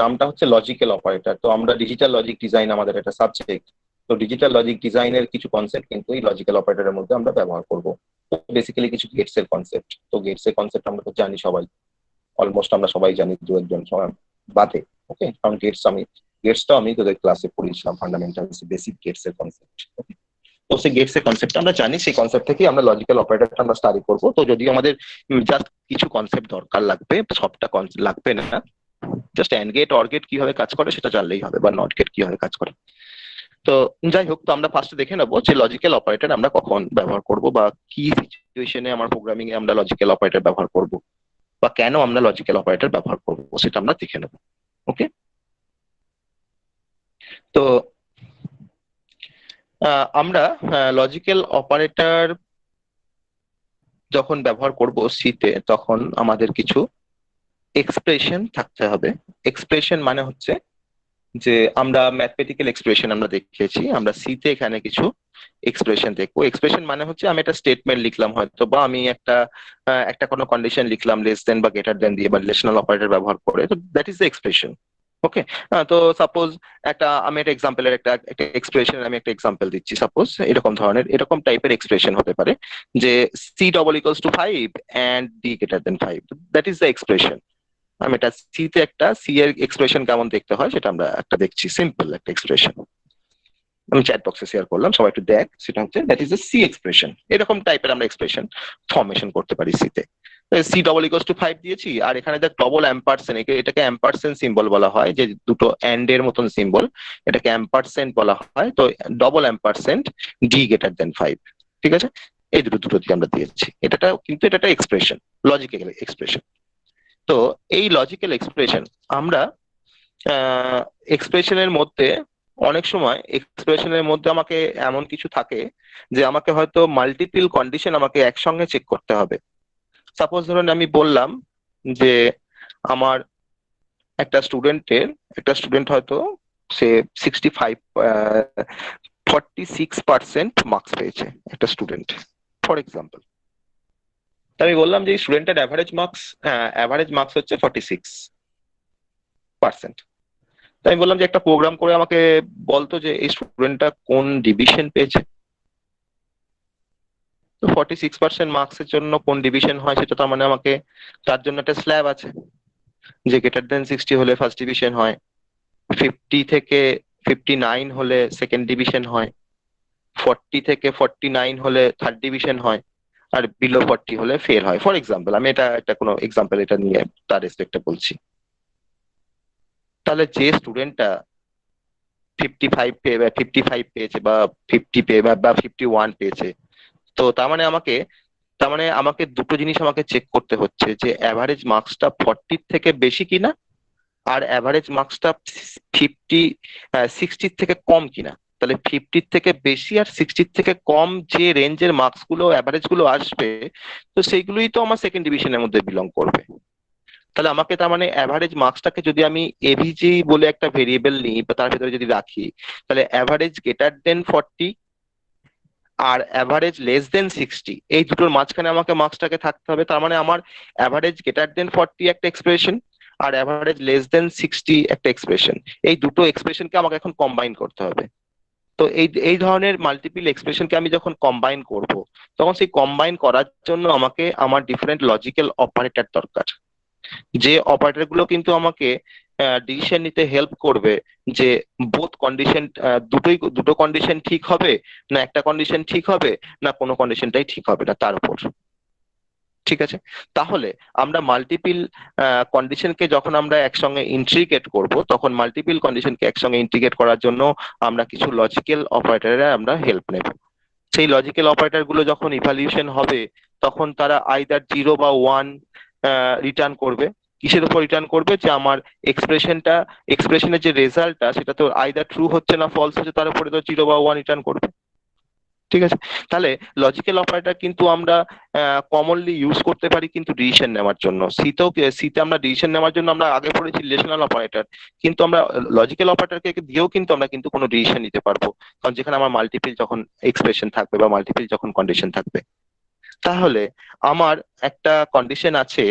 নামটা হচ্ছে লজিক্যাল অপারেটর। তো আমরা ডিজিটাল লজিক ডিজাইন আমাদের একটা সাবজেক্ট, তো ডিজিটাল লজিক ডিজাইনের কিছু কনসেপ্ট কিন্তু এই লজিক্যাল অপারেটরের মধ্যে আমরা ব্যবহার করব। বেসিক্যালি কিছু গেটস এর কনসেপ্ট, তো গেটস এর কনসেপ্ট আমরা তো জানি সবাই, অলমোস্ট আমরা সবাই জানি, দু একজন বাদে। ওকে, কারণ গেটসটাও আমি তোদের ক্লাসে পড়িয়েছিলাম, ফান্ডামেন্টালস বেসিক গেটস এর কনসেপ্ট। তো সেই গেটস এর কনসেপ্ট আমরা জানি, সেই কনসেপ্ট থেকে আমরা লজিক্যাল অপারেটরটা আমরা স্টাডি করব। তো যদি আমাদের জাস্ট কিছু কনসেপ্ট দরকার লাগবে, সবটা কনসেপ্ট লাগবে না, just and gate or gate কিভাবে কাজ করে সেটা জানলেই হবে, বা নট গেট কিভাবে কাজ করে। তো যাই হোক, তো আমরা ফার্স্টে দেখে নেবো যে লজিক্যাল অপারেটর আমরা কখন ব্যবহার করব, বা কি সিচুয়েশনে আমার প্রোগ্রামিং এ আমরা লজিক্যাল অপারেটর ব্যবহার করব, বা কেন আমরা লজিক্যাল অপারেটর ব্যবহার করব সেটা আমরা দেখে নেব। ওকে, তো আমরা লজিক্যাল অপারেটর যখন ব্যবহার করব সিতে, তখন আমাদের কিছু এক্সপ্রেশন থাকতে হবে। এক্সপ্রেশন মানে হচ্ছে যে আমরা ম্যাথমেটিক্যাল এক্সপ্রেশন আমরা দেখিয়েছি, আমরা সি তে এখানে কিছু এক্সপ্রেশন দেখবো। এক্সপ্রেশন মানে হচ্ছে আমি একটা স্টেটমেন্ট লিখলাম হয়তো, বা আমি একটা কোনো কন্ডিশন লিখলাম লেস দেন বা গ্রেটার দেন দিয়ে বা রিলেশনাল অপারেটর ব্যবহার করে, তো দ্যাট ইজ দ্য এক্সপ্রেশন। ওকে। তো সাপোজ আমি একটা এক্সাম্পলের একটা এক্সপ্রেশন আমি একটা এক্সাম্পল দিচ্ছি। সাপোজ এরকম টাইপের এক্সপ্রেশন হতে পারে যে C double equals to 5 and D greater than 5, that is the expression. আমি এটা সি তে একটা সি এর এক্সপ্রেশন কেমন দেখতে হয় সেটা আমরা একটা দেখছি, সিম্পল একটা এক্সপ্রেশন আমি চ্যাট বক্সে শেয়ার করলাম, সবাই একটু দেখ। সেটা হচ্ছে that is a C expression. এরকম টাইপের আমরা এক্সপ্রেশন ফর্মেশন করতে পারি সি তে। সি ডবল ইকুয়ালস টু 5 দিয়েছি, আর এখানে দেখ ডবল অ্যাম্পারসেন্ট, এটাকে অ্যাম্পারসেন্ট সিম্বল বলা হয়, যে দুটো অ্যান্ড এর মতন সিম্বল, এটাকে অ্যাম্পারসেন্ট বলা হয়। তো double ampersand D greater than 5, ঠিক আছে? এই দুটো দিয়ে আমরা দিয়েছি। কিন্তু এটা একটা এক্সপ্রেশন, লজিক্যাল এক্সপ্রেশন। তো এই লজিক্যাল এক্সপ্রেশন আমরা এক্সপ্রেশনের মধ্যে অনেক সময় এক্সপ্রেশনের মধ্যে আমাকে এমন কিছু থাকে যে আমাকে হয়তো মাল্টিপল কন্ডিশন আমাকে একসঙ্গে চেক করতে হবে। সাপোজ ধরুন আমি বললাম যে আমার একটা স্টুডেন্ট হয়তো সে 65 46% মার্কস পেয়েছে একটা স্টুডেন্ট, ফর এক্সাম্পল। আমি বললাম যে এই স্টুডেন্টের অ্যাভারেজ মার্কস হচ্ছে 46%। তাই আমি বললাম যে একটা প্রোগ্রাম করে আমাকে বলতো যে এই স্টুডেন্টটা কোন ডিভিশন পেয়েছে। তো 46% মার্কসের জন্য কোন ডিভিশন হয় সেটা তার মানে আমাকে, তার জন্য একটা স্ল্যাব আছে, যে গ্রেটার দেন 60 হলে ফার্স্ট ডিভিশন হয়, 50 থেকে 59 হলে সেকেন্ড ডিভিশন হয়, 40 থেকে 49 হলে থার্ড ডিভিশন হয়, আর বিলো 40 হলে ফেল হয়। ফর এক্সাম্পল, আমি এটা একটা কোনো এক্সাম্পল এটা নিয়ে তার রেসপেক্টে বলছি। তাহলে যে স্টুডেন্টটা 55 পেয়েছে বা 50 পেয়ে বা 51 পেয়েছে, তো তার মানে আমাকে দুটো জিনিস আমাকে চেক করতে হচ্ছে, যে অ্যাভারেজ মার্কসটা 40 থেকে বেশি কিনা, আর অ্যাভারেজ মার্কসটা 60 থেকে কম কিনা। তাহলে 50 থেকে বেশি আর 60 থেকে কম যে রেঞ্জের মার্কস গুলো অ্যাভারেজ গুলো আসবে, তো সেইগুলোই তো আমার সেকেন্ড ডিভিশনের মধ্যে বিলং করবে। তাহলে আমাকে তার মানে অ্যাভারেজ মার্কসটাকে যদি আমি এভিজি বলে একটা ভেরিয়েবল নিই বা তার ভেতরে যদি রাখি, তাহলে অ্যাভারেজ গ্রেটার দেন 40 আর অ্যাভারেজ লেস দেন 60, এই দুটোর মাঝখানে আমাকে মার্কসটাকে থাকতে হবে। তার মানে আমার অ্যাভারেজ গ্রেটার দেন 40 একটা এক্সপ্রেশন আর অ্যাভারেজ লেস দেন 60 একটা এক্সপ্রেশন, এই দুটো এক্সপ্রেশনকে আমাকে এখন কম্বাইন করতে হবে। তো এই এই ধরনের মাল্টিপল এক্সপ্রেশনকে আমি যখন কম্বাইন করব, তখন সেই কম্বাইন করার জন্য আমাকে আমার ডিফারেন্ট লজিক্যাল অপারেটর দরকার, যে অপারেটর গুলো কিন্তু আমাকে ডিসিশন নিতে হেল্প করবে যে বোথ কন্ডিশন, দুটো কন্ডিশন ঠিক হবে না একটা কন্ডিশন ঠিক হবে না কোনো কন্ডিশনটাই ঠিক হবে না, তার উপর। ঠিক আছে? তাহলে আমরা মাল্টিপল কন্ডিশনকে যখন আমরা একসঙ্গে ইন্টিগ্রেট করব, তখন মাল্টিপল কন্ডিশনকে একসঙ্গে ইন্টিগ্রেট করার জন্য আমরা কিছু লজিক্যাল অপারেটরের আমরা হেল্প নেব। সেই লজিক্যাল অপারেটর গুলো যখন ইভ্যালুয়েশন হবে, তখন তারা আইদার 0 বা 1 রিটার্ন করবে। কিসের উপর রিটার্ন করবে? যে আমার এক্সপ্রেশনের যে রেজাল্টটা সেটা তো আইদার ট্রু হচ্ছে না ফলস হচ্ছে, তার উপরে তো 0 বা 1 রিটার্ন করবে। ঠিক আছে? তাহলে লজিক্যাল অপারেটর কিন্তু আমরা কমনলি ইউজ করতে পারি কিন্তু ডিসিশন নেওয়ার জন্য। সিতে আমরা ডিসিশন নেওয়ার জন্য আমরা আগে পড়েছি রিলেশনাল অপারেটর, কিন্তু আমরা লজিক্যাল অপারেটরকে দিয়েও কিন্তু আমরা কিন্তু কোনো ডিসিশন নিতে পারবো, কারণ যেখানে আমার মাল্টিপল যখন এক্সপ্রেশন থাকবে বা মাল্টিপল যখন কন্ডিশন থাকবে। তাহলে আমার একটা কন্ডিশন আছে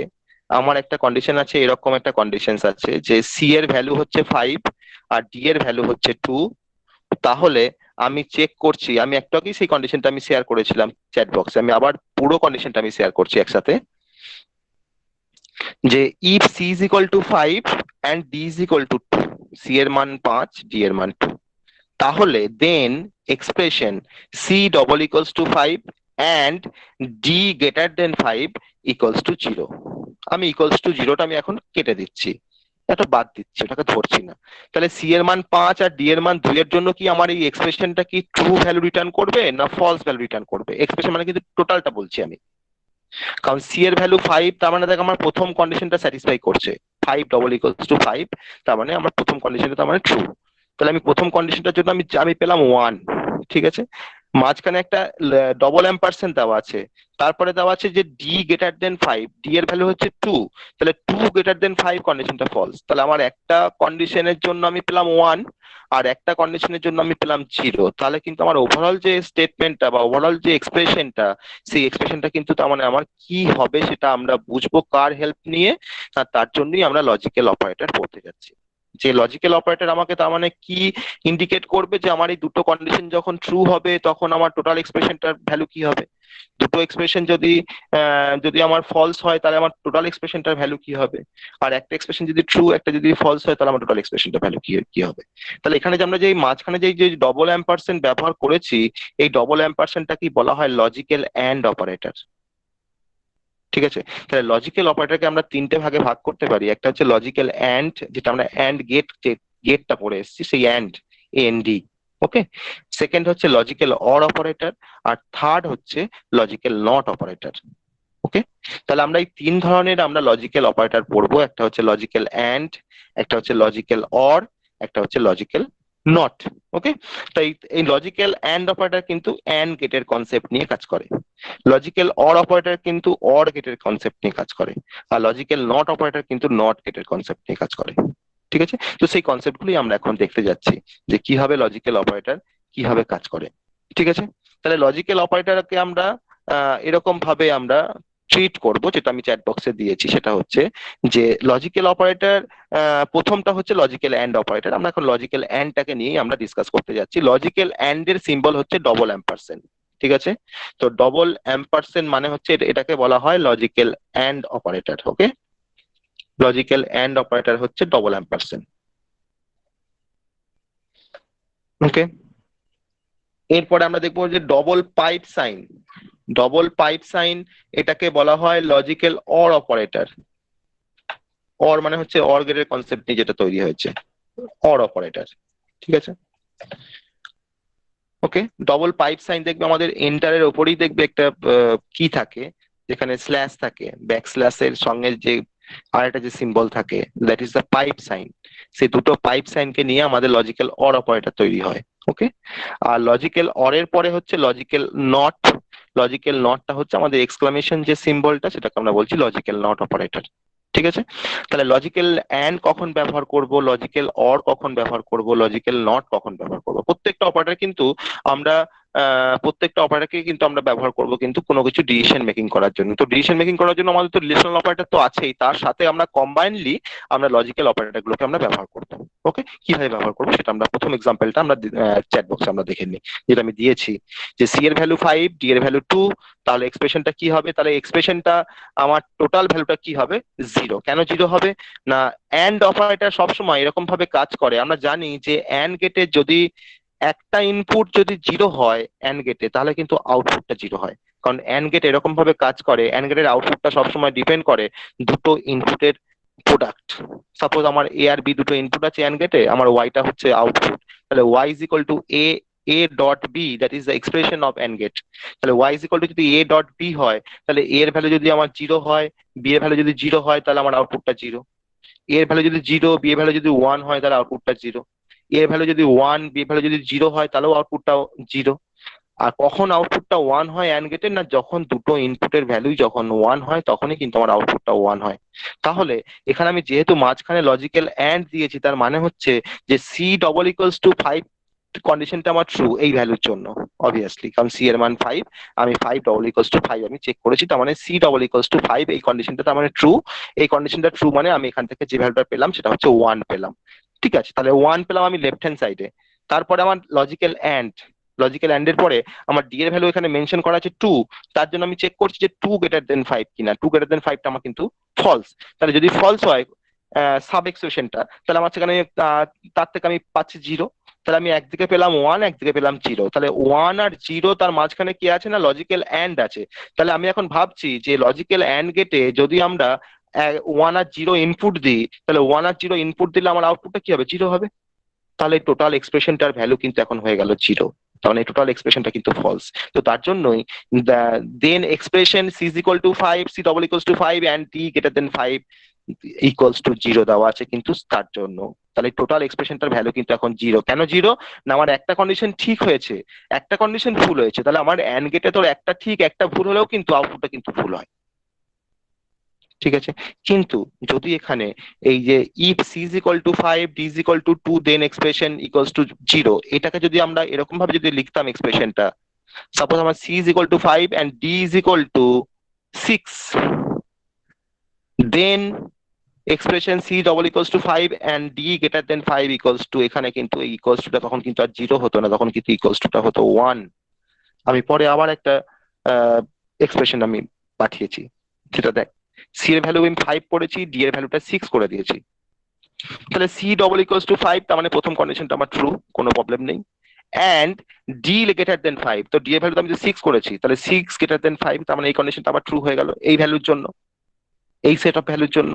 এরকম একটা কন্ডিশন আছে যে সি এর ভ্যালু হচ্ছে 5 আর ডি এর ভ্যালু হচ্ছে 2। তাহলে আমি চেক করছি, আমি একটু আগেই সেই কন্ডিশনটা আমি শেয়ার করেছিলাম চ্যাট বক্সে, আমি আবার পুরো কন্ডিশনটা আমি শেয়ার করছি একসাথে, যে if C is equal to 5 and d is equal to 2, c এর মান 5 ডি এর মান 2, তাহলে then expression C double equals to 5 and D greater than 5 equals to 0। আমি ইকুয়ালস টু 0টা আমি এখন কেটে দিচ্ছি, এটা বাদ দিচ্ছি, ওটাকে ধরছি না। তাহলে সি এর মান 5 আর ডি এর মান 2 এর জন্য কি আমার এই এক্সপ্রেশনটা কি ট্রু ভ্যালু রিটার্ন করবে না ফলস ভ্যালু রিটার্ন করবে? এক্সপ্রেশন মানে কিন্তু টোটালটা বলছি আমি, কারণ সি এর ভ্যালু 5, তার মানে দেখ আমার প্রথম কন্ডিশনটা স্যাটিসফাই করছে, 5 ডবল ইকুয়ালস টু 5, তার মানে আমার প্রথম কন্ডিশনটা তার মানে ট্রু। তাহলে আমি প্রথম কন্ডিশনটার জন্য আমি পেলাম 1। ঠিক আছে? মাঝখানে একটা ডবল অ্যাম্পারসেন্ট দেওয়া আছে, তারপরে দেওয়া আছে যে ডি গ্রেটার দেন 5, ডি এর ভ্যালু হচ্ছে 2, তাহলে 2 গ্রেটার দেন 5 কন্ডিশনটা ফলস। তাহলে আমার একটা কন্ডিশনের জন্য আমি পেলাম 1 আর একটা কন্ডিশনের জন্য আমি পেলাম 0, তাহলে কিন্তু আমার ওভারঅল যে স্টেটমেন্টটা বা ওভারঅল যে এক্সপ্রেশনটা, সেই এক্সপ্রেশনটা কিন্তু তার মানে আমার কি হবে সেটা আমরা বুঝবো কার হেল্প নিয়ে, আর তার জন্যই আমরা লজিক্যাল অপারেটর পড়তে যাচ্ছি। যে লজিক্যাল অপারেটর আমাকে তার মানে কি ইন্ডিকেট করবে যে আমার এই দুটো কন্ডিশন যখন ট্রু হবে তখন আমার টোটাল এক্সপ্রেশনটার ভ্যালু কি হবে, দুটো এক্সপ্রেশন যদি যদি আমার ফলস হয় তাহলে আমার টোটাল এক্সপ্রেশনটার ভ্যালু কি হবে, আর একটা এক্সপ্রেশন যদি ট্রু একটা যদি ফলস হয় তাহলে আমার টোটাল এক্সপ্রেশনটার ভ্যালু কি কি হবে। তাহলে এখানে যে আমরা যে এই মাঝখানে যে ডবল অ্যাম্পারসেন্ট ব্যবহার করেছি, এই ডবল অ্যাম্পারসেন্টটা কি বলা হয় লজিক্যাল অ্যান্ড অপারেটর। ঠিক আছে, তাহলে লজিক্যাল অপারেটরকে আমরা তিনটে ভাগে ভাগ করতে পারি। একটা হচ্ছে লজিক্যাল অ্যান্ড, যেটা আমরা অ্যান্ড গেট, যে গেটটা পড়ে এসেছি সেই অ্যান্ড, এএনডি। ওকে, সেকেন্ড হচ্ছে লজিক্যাল অর অপারেটর, আর থার্ড হচ্ছে লজিক্যাল নট অপারেটর। ওকে, তাহলে আমরা এই তিন ধরনের আমরা লজিক্যাল অপারেটর পড়বো। একটা হচ্ছে লজিক্যাল অ্যান্ড, একটা হচ্ছে লজিক্যাল অর, একটা হচ্ছে লজিক্যাল নট। ওকে, তাই এই লজিক্যাল অ্যান্ড অপারেটর কিন্তু অ্যান্ড গেটের কনসেপ্ট নিয়ে কাজ করে, লজিক্যাল অর অপারেটর কিন্তু অর গেটের কনসেপ্ট নিয়ে কাজ করে, আর লজিক্যাল নট অপারেটর কিন্তু নট গেটের কনসেপ্ট নিয়ে কাজ করে। ঠিক আছে, তো সেই কনসেপ্টগুলি আমরা এখন দেখতে যাচ্ছি যে কিভাবে লজিক্যাল অপারেটর কিভাবে কাজ করে। ঠিক আছে, তাহলে লজিক্যাল অপারেটরকে আমরা এরকম ভাবে আমরা ট্রিট করব, যেটা আমি চ্যাট বক্সে দিয়েছি। সেটা হচ্ছে যে লজিক্যাল অপারেটর, প্রথমটা হচ্ছে লজিক্যাল অ্যান্ড অপারেটর। আমরা এখন লজিক্যাল অ্যান্ডটাকে নিয়ে আমরা ডিসকাস করতে যাচ্ছি। লজিক্যাল অ্যান্ড এর সিম্বল হচ্ছে ডবল অ্যাম্পারসেন্ট। ঠিক আছে, তো ডবল অ্যাম্পারসেন্ট মানে হচ্ছে এটাকে বলা হয় logical and operator. Okay, logical and operator হচ্ছে ডবল অ্যাম্পারসেন্ট। ওকে, এরপরে আমরা দেখবো যে double pipe sign. Double pipe sign এটাকে বলা হয় লজিক্যাল অর অপারেটর। অর মানে হচ্ছে অর গেটের কনসেপ্ট নিয়ে যেটা তৈরি হয়েছে, অর অপারেটর। ঠিক আছে, ওকে, ডবল পাইপ সাইন দেখবে আমাদের এন্টারের ওপরেই দেখবে একটা কি থাকে, যেখানে স্ল্যাশ থাকে, ব্যাক স্ল্যাশের সঙ্গে যে আরেকটা যে সিম্বল থাকে, that is the pipe sign. সেই দুটো পাইপ সাইনকে নিয়ে আমাদের লজিক্যাল অর অপারেটর তৈরি হয়। ওকে, আর লজিক্যাল অর এর পরে হচ্ছে লজিক্যাল নট। লজিক্যাল নটটা হচ্ছে আমাদের এক্সক্লামেশন যে সিম্বলটা, সেটাকে আমরা বলছি লজিক্যাল নট অপারেটর। ঠিক আছে, তাহলে লজিক্যাল অ্যান্ড কখন ব্যবহার করব, লজিক্যাল অর কখন ব্যবহার করব, লজিক্যাল নট কখন ব্যবহার করব, প্রত্যেকটা অপারেটর কিন্তু আমরা প্রত্যেকটা অপারেটরকে কিন্তু আমরা ব্যবহার করব কিন্তু কোনো কিছু ডিসিশন মেকিং করার জন্য। তো ডিসিশন মেকিং করার জন্য আমাদের তো রিলেশনাল অপারেটর তো আছেই, তার সাথে আমরা কম্বাইনলি আমরা লজিক্যাল অপারেটর গুলোকে আমরা ব্যবহার করব। ওকে, কিভাবে ব্যবহার করবো সেটা আমরা প্রথম এক্সাম্পলটা আমরা চ্যাট বক্সে আমরা দেখে নিই, যেটা আমি দিয়েছি যে সি এর ভ্যালু 5, ডি এর ভ্যালু 2, তাহলে এক্সপ্রেশনটা কি হবে, তাহলে এক্সপ্রেশনটা আমার টোটাল ভ্যালুটা কি হবে, 0। কেন 0 হবে না, অ্যান্ড অপারেটর সবসময় এরকম ভাবে কাজ করে। আমরা জানি যে অ্যান্ড গেটে যদি একটা ইনপুট যদি 0 হয় অ্যান্ড গেটে, তাহলে কিন্তু আউটপুটটা 0 হয়। কারণ অ্যান্ড গেট এরকম ভাবে কাজ করে, অ্যান্ড গেটের আউটপুটটা সবসময় ডিপেন্ড করে দুটো ইনপুটের প্রোডাক্ট। সাপোজ আমার এ আর বি দুটো ইনপুট আছে অ্যান্ড গেটে, আমার ওয়াইটা হচ্ছে আউটপুট, তাহলে Y is equal to A dot B, that is the expression of and gate. তাহলে ওয়াই ইজ ইকুয়াল টু যদি এ ডট বি হয়, তাহলে এ এর ভ্যালু যদি আমার 0 হয়, বি এর ভ্যালু যদি 0 হয়, তাহলে আমার আউটপুটটা 0। এ এর ভ্যালু যদি 0, বি এর ভ্যালু যদি 1 হয়, তাহলে আউটপুটটা 0। এ এর ভ্যালু যদি 1, বি এর ভ্যালু যদি 0 হয়, তাহলেও আউটপুটটা 0। আর কখন আউটপুটটা 1 হয় অ্যান্ড গেটের, না যখন দুটো ইনপুটের ভ্যালুই যখন 1 হয় তখনই কিন্তু আমার আউটপুটটা 1 হয়। তাহলে এখানে আমি যেহেতু মাঝখানে লজিক্যাল অ্যান্ড দিয়েছি, তার মানে হচ্ছে যে সি ডবল ইকুয়ালস টু 5 কন্ডিশনটা আমার ট্রু এই ভ্যালুর জন্য, অবভিয়াসলি, কারণ সি এর মান 5, আমি 5 ডবল ইকুয়ালস টু 5 আমি চেক করেছি, তার মানে সি ডবল ইকুয়ালস টু 5 এই কন্ডিশনটা তার মানে ট্রু। এই কন্ডিশনটা ট্রু মানে আমি এখান থেকে যে ভ্যালুটা পেলাম সেটা হচ্ছে 1 পেলাম। ঠিক আছে, তাহলে 1 পেলাম আমি লেফট হ্যান্ড সাইডে। তারপরে আমার লজিক্যাল অ্যান্ড, লজিক্যাল অ্যান্ড এর পরে আমার ডি এর ভ্যালু এখানে মেনশন করা আছে 2, তার জন্য আমি চেক করছি যে 2 গ্রেটার দেন 5 কিনা। 2 গ্রেটার দেন 5টা আমার কিন্তু ফলস। তাহলে যদি ফলস হয় সাব এক্সপ্রেশনটা, তাহলে আমার সেখানে তার থেকে আমি পাচ্ছি 0। তাহলে আমি একদিকে পেলাম 1, একদিকে পেলাম 0। তাহলে 1 আর 0 তার মাঝখানে কি আছে না লজিক্যাল অ্যান্ড আছে। তাহলে আমি এখন ভাবছি যে লজিক্যাল অ্যান্ড গেটে যদি আমরা 1 আর 0 ইনপুট দিই, তাহলে 1 আর 0 ইনপুট দিলে আমার আউটপুটটা কি হবে, 0 হবে। তাহলে টোটাল এক্সপ্রেশনটার ভ্যালু কিন্তু এখন হয়ে গেল 0, তাহলে টোটাল এক্সপ্রেশনটা কিন্তু ফলস। তো তার জন্যই then expression c is equal to 5, c double equals to 5 and D greater than 5, equals to 0 দেওয়া আছে কিন্তু তার জন্য। তাহলে টোটাল এক্সপ্রেশনটার ভ্যালু কিন্তু এখন 0। কেন 0? না আমার একটা কন্ডিশন ঠিক হয়েছে, একটা কন্ডিশন ভুল হয়েছে। তাহলে আমার অ্যান্ড গেটে তোর একটা ঠিক একটা ভুল হলেও কিন্তু আউটপুটটা কিন্তু ভুল হয়। ঠিক আছে, কিন্তু যদি এখানে এই যে if C is equal to 5 D is equal to 2 then expression equals to 0, এটাকে যদি আমরা এরকম ভাবে যদি লিখতাম এক্সপ্রেশনটা, সাপোজ আমার C is equal to 5 and D is equal to 6, then expression C double equals to 5 and D greater than 5 equals to, এখানে কিন্তু এই ইকুয়ালস টুটা তখন কিন্তু আর 0 হতো না, তখন কিন্তু ইকুয়ালস টুটা হতো 1। আমি পরে আবার একটা এক্সপ্রেশন আমি পাঠিয়েছি, সেটা দেখ। সি এর ভ্যালু আমি 5 করেছি, ডি এর ভ্যালুটা 6 করে দিয়েছি। তাহলে সি ডবল ইকুয়ালস টু 5, তার মানে প্রথম কন্ডিশনটা আমার ট্রু, কোনো প্রবলেম নেই। অ্যান্ড ডি গ্রেটার দেন 5, তো ডি এর ভ্যালু আমি যে 6 করেছি, তাহলে 6 গ্রেটার দেন 5, তার মানে এই কন্ডিশনটা আমার ট্রু হয়ে গেল এই ভ্যালুর জন্য, এই সেট অফ ভ্যালুর জন্য।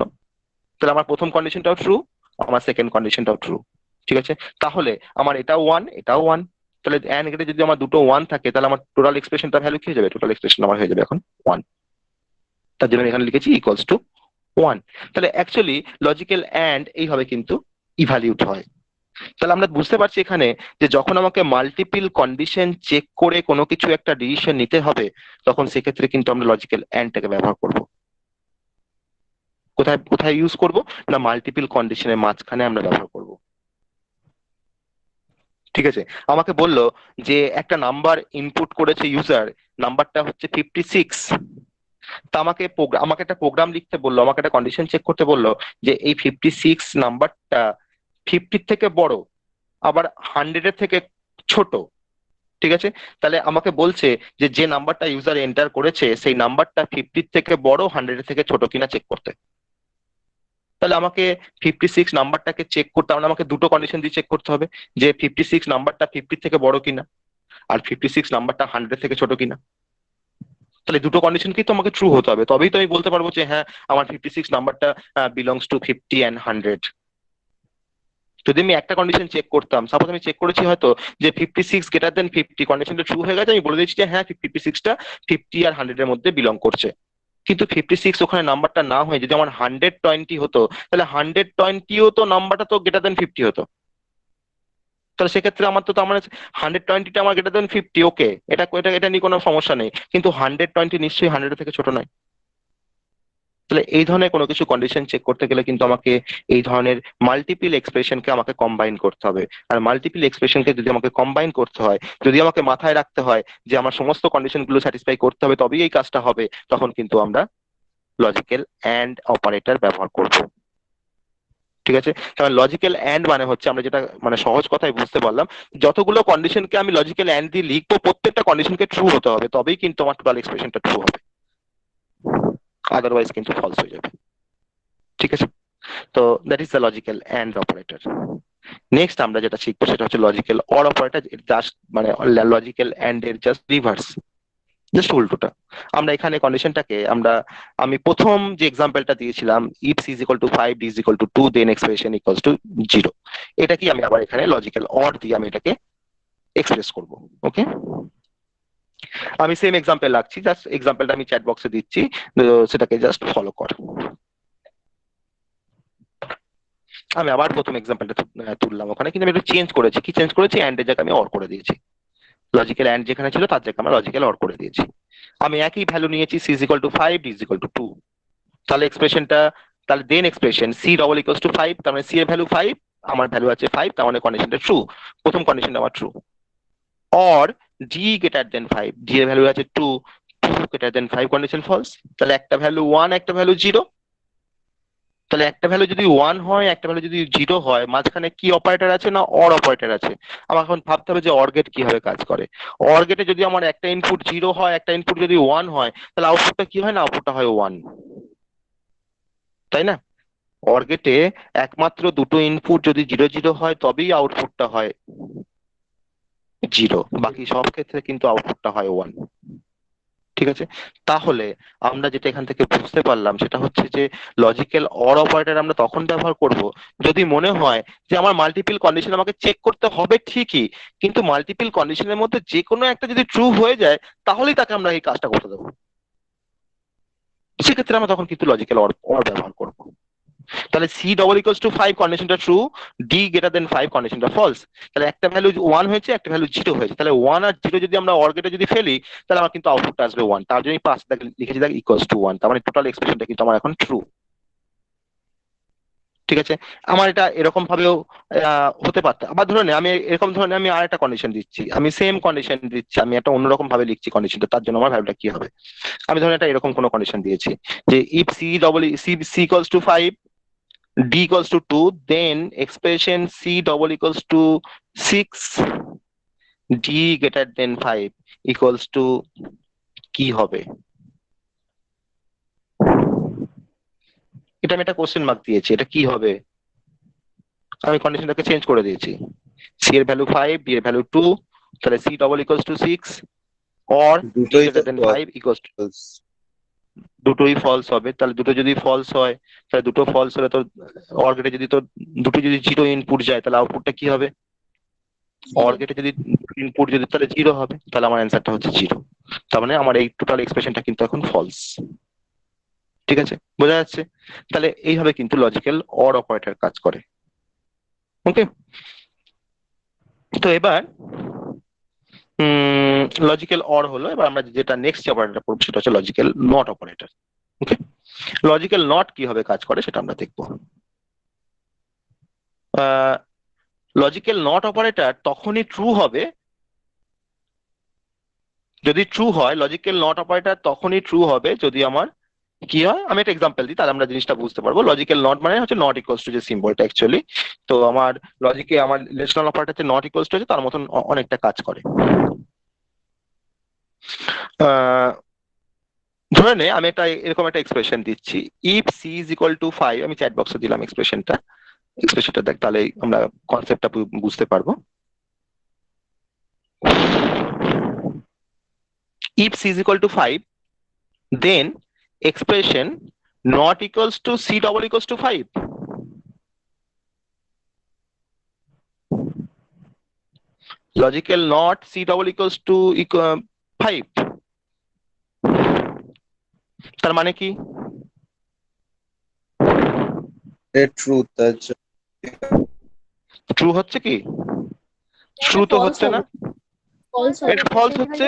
তাহলে আমার প্রথম কন্ডিশনটাও ট্রু, আমার সেকেন্ড কন্ডিশনটাও ট্রু। ঠিক আছে, তাহলে আমার এটাও 1 এটাও 1। তাহলে অ্যান্ড গেটে যদি আমার দুটো 1 থাকে, তাহলে আমার টোটাল এক্সপ্রেশনটা ভ্যালু কি হয়ে যাবে? টোটাল এক্সপ্রেশন আমার হয়ে যাবে এখন 1। তার জন্য আমি এখানে লিখেছি ইকুয়ালস টু 1। তাহলে অ্যাকচুয়ালি লজিক্যাল অ্যান্ড এইভাবে কিন্তু ইভ্যালিউট হয়। তাহলে আমরা বুঝতে পারছি এখানে যে যখন আমাকে মাল্টিপল কন্ডিশন চেক করে কোনো কিছু একটা ডিসিশন নিতে হবে, তখন সেক্ষেত্রে কিন্তু আমরা লজিক্যাল অ্যান্ডটাকে ব্যবহার করব। কোথায় কোথায় ইউজ করব? না মাল্টিপল কন্ডিশনের মাঝখানে আমরা ব্যবহার করব। ঠিক আছে, আমাকে বললো যে একটা নাম্বার ইনপুট করেছে ইউজার, নাম্বারটা হচ্ছে 56। তা আমাকে একটা প্রোগ্রাম লিখতে বললো, আমাকে একটা কন্ডিশন চেক করতে বললো যে এই 56 নাম্বারটা 50 থেকে বড়, আবার 100 এর থেকে ছোট। ঠিক আছে, তাহলে আমাকে বলছে যে যে নাম্বারটা ইউজার এন্টার করেছে সেই নাম্বারটা 50 থেকে বড় 100 এর থেকে ছোট কিনা চেক করতে। তাহলে আমাকে 56 নাম্বারটাকে চেক করতে, মানে আমাকে দুটো কন্ডিশন দিয়ে চেক করতে হবে, যে 56 নাম্বারটা 50 থেকে বড় কিনা, আর 56 নাম্বারটা 100 থেকে ছোট কিনা। তাহলে দুটো কন্ডিশনকেই তো আমাকে ট্রু হতে হবে, তবেই তো আমি বলতে পারবো যে হ্যাঁ আমার 56 নাম্বারটা বিলংস টু 50 অ্যান্ড 100। যদি আমি একটা কন্ডিশন চেক করতাম, সাপোজ আমি চেক করেছি হয়তো যে 56 গ্রেটার দেন 50, কন্ডিশনটা ট্রু হয়ে গেছে, আমি বলে দিচ্ছি যে হ্যাঁ 56টা 50 আর 100 এর মধ্যে বিলং করছে। কিন্তু 56 ওখানে নাম্বারটা না হয়ে যদি আমার 120 হতো, তাহলে 120ও তো নাম্বারটা তো গ্রেটার দেন 50 হতো। তাহলে সেক্ষেত্রে আমার তো তার মানে 120টা আমার গ্রেটার দেন 50, ওকে, এটা এটা এটা নিয়ে কোনো সমস্যা নেই, কিন্তু 120 নিশ্চয়ই 100 থেকে ছোট নয়। তাহলে এই ধরনের কোনো কিছু কন্ডিশন চেক করতে গেলে কিন্তু আমাকে এই ধরনের মাল্টিপল এক্সপ্রেশনকে আমাকে কম্বাইন করতে হবে। আর মাল্টিপল এক্সপ্রেশনকে যদি আমাকে কম্বাইন করতে হয়, যদি আমাকে মাথায় রাখতে হয় যে আমার সমস্ত কন্ডিশন গুলো স্যাটিসফাই করতে হবে তবেই এই কাজটা হবে, তখন কিন্তু আমরা লজিক্যাল অ্যান্ড অপারেটর ব্যবহার করব। ঠিক আছে, কারণ লজিক্যাল অ্যান্ড মানে হচ্ছে, আমরা যেটা মানে সহজ কথায় বুঝতে পারলাম, যতগুলো কন্ডিশনকে আমি লজিক্যাল অ্যান্ড দিয়ে লিখবো প্রত্যেকটা কন্ডিশনকে ট্রু হতে হবে, তবেই কিন্তু আমার টোটাল এক্সপ্রেশনটা ট্রু হবে, আদারওয়াইজ কিন্তু ফলস হয়ে যাবে। ঠিক আছে, তো that is the logical and operator. Next আমরা যেটা শিখবো সেটা হচ্ছে লজিক্যাল অর অপারেটর, জাস্ট মানে লজিক্যাল অ্যান্ড এর জাস্ট রিভার্স, জাস্ট উল্টোটা। আমরা এখানে কন্ডিশনটাকে আমি প্রথম যে এক্সাম্পলটা দিয়েছিলাম, if C is equal to 5 D is equal to 2 then expression equals to 0, এটা কি আমি আবার এখানে লজিক্যাল অর দিয়ে আমি এটাকে এক্সপ্রেস করব। ওকে, আমি সেম এক্সাম্পল রাখছি, জাস্ট এক্সাম্পলটা আমি চ্যাট বক্সে দিচ্ছি, সেটাকে জাস্ট ফলো কর। আমি আবার প্রথম এক্সাম্পলটা তুললাম ওখানে, কিন্তু আমি একটু চেঞ্জ করেছি। কি চেঞ্জ করেছি? অ্যান্ড এর জায়গায় আমি অর করে দিয়েছি, লজিক্যাল অ্যান্ড যেখানে ছিল তার জায়গায় আমরা লজিক্যাল অর করে দিয়েছি। আমি একই ভ্যালু নিয়েছি, c is equal to 5 D is equal to 2। তাহলে এক্সপ্রেশনটা, তাহলে then expression C double equal to 5, তার মানে সি এর ভ্যালু 5, আমার ভ্যালু আছে 5, তার মানে কন্ডিশনটা ট্রু, প্রথম কন্ডিশনটা আমার true. Or D greater than 5, d এর ভ্যালু আছে 2, 2 গ্রেটার দেন 5, কন্ডিশন ফলস। তাহলে একটা ভ্যালু 1 একটা ভ্যালু 0। তাহলে একটা ভ্যালু যদি 1 হয় একটা ভ্যালু যদি 0 হয়, মাঝখানে কি অপারেটর আছে? না অর অপারেটর আছে। আমার এখন ভাবতে হবে যে অর গেট কিভাবে কাজ করে। অর গেটে যদি আমার একটা ইনপুট 0 হয়, একটা ইনপুট যদি 1 হয়, তাহলে আউটপুটটা কি হয়? না আউটপুটটা হয় 1, তাই না? অর গেটে একমাত্র দুটো ইনপুট যদি 0 0 হয় তবেই আউটপুটটা হয় 0, বাকি সব ক্ষেত্রে কিন্তু আউটপুটটা হয় 1। ঠিক আছে, তাহলে আমরা যেটা এখান থেকে বুঝতে পারলাম সেটা হচ্ছে যে লজিক্যাল অর অপারেটর আমরা তখন ব্যবহার করব যদি মনে হয় যে আমার মাল্টিপল কন্ডিশন আমাকে চেক করতে হবে ঠিকই, কিন্তু মাল্টিপল কন্ডিশনের মধ্যে যে কোনো একটা যদি ট্রু হয়ে যায়, তাহলেই তাকে আমরা এই কাজটা করতে দেবো। সেক্ষেত্রে আমরা তখন কিন্তু লজিক্যাল অর ব্যবহার করব। তাহলে সি ডবল ইকুয়ালস টু 5 কন্ডিশনটা ট্রু, ডি গ্রেটার দেন 5 কন্ডিশনটা ফলস। তাহলে একটা ভ্যালু 1 হয়েছে, একটা ভ্যালু 0 হয়েছে। তাহলে 1 আর 0 যদি আমরা অর গেটে যদি ফেলি, তাহলে আমার কিন্তু আউটপুটটা আসবে 1। তার জন্য পাঁচ লিখেছি দেখ ইকুয়ালস টু 1, তার মানে টোটাল এক্সপ্রেশনটা কিন্তু আমার এখন ট্রু। ঠিক আছে, আমার এটা এরকম ভাবেও হতে পারত। আবার ধরুন আমি এরকম ধরনের আমি আর একটা কন্ডিশন দিচ্ছি, আমি সেম কন্ডিশন দিচ্ছি, আমি একটা অন্যরকম ভাবে লিখছি কন্ডিশনটা, তার জন্য আমার ভ্যালুটা কি হবে। আমি ধরুন এটা এরকম কোনো কন্ডিশন দিয়েছি যে if C double C equals to 5, d equals to 2, then expression c double equals to 6, d greater than 5 equals to কি হবে। এটা আমি একটা কোশ্চেন মার্ক দিয়েছি, এটা কি হবে। আমি কন্ডিশনটাকে চেঞ্জ করে দিয়েছি, c এর ভ্যালু 5, d এর ভ্যালু 2, তাহলে c double equals to 6 or d দুটোই তো greater than 5 equals to, false। দুটোই ফলস হবে। তাহলে দুটো যদি ফলস হয়, তাহলে দুটো ফলস হলে তো অর গেটে যদি তো দুটো যদি জিরো ইনপুট যায়, তাহলে আউটপুটটা কি হবে। অর গেটে যদি ইনপুট যদি তাহলে 0 হবে, তাহলে আমার অ্যান্সারটা হচ্ছে 0। তার মানে আমার এই টোটাল এক্সপ্রেশনটা কিন্তু এখন ফলস। ঠিক আছে, বোঝা যাচ্ছে। তাহলে এইভাবে কিন্তু লজিক্যাল অর অপারেটর কাজ করে। ওকে, তো এবার লজিক্যাল অর হলো, এবার আমরা যেটা নেক্সট অপারেটর পড়বো সেটা হচ্ছে logical not operator. Okay, logical not কিভাবে কাজ করে সেটা আমরা দেখবো। লজিক্যাল নট অপারেটর তখনই ট্রু হবে যদি ট্রু হয়, লজিক্যাল নট অপারেটর তখনই ট্রু হবে যদি আমার কি হয়। আমি একটা এক্সাম্পল দিই, তাহলে আমরা জিনিসটা বুঝতে পারবো। লজিক্যাল নট মানে হচ্ছে নট ইকুয়ালস টু যে সিম্বলটা অ্যাকচুয়ালি, তো আমার লজিকে আমার রিলেশনাল অপারেটর হচ্ছে নট ইকুয়ালস টু আছে, তার মতন অনেকটা কাজ করে। ধরে নে আমি একটা এরকম একটা এক্সপ্রেশন দিচ্ছি, if C is equal to 5, আমি চ্যাট বক্সে দিলাম এক্সপ্রেশনটা দেখ, তাহলে আমরা কনসেপ্টটা বুঝতে পারবো। If c is equal to 5, then expression not equals to c double equals to 5. Logical not c double equals to 5. তার মানে কি? ট্রু, তার ট্রু হচ্ছে কি? ট্রু তো হচ্ছে না, ফলস এটা ফলস হচ্ছে।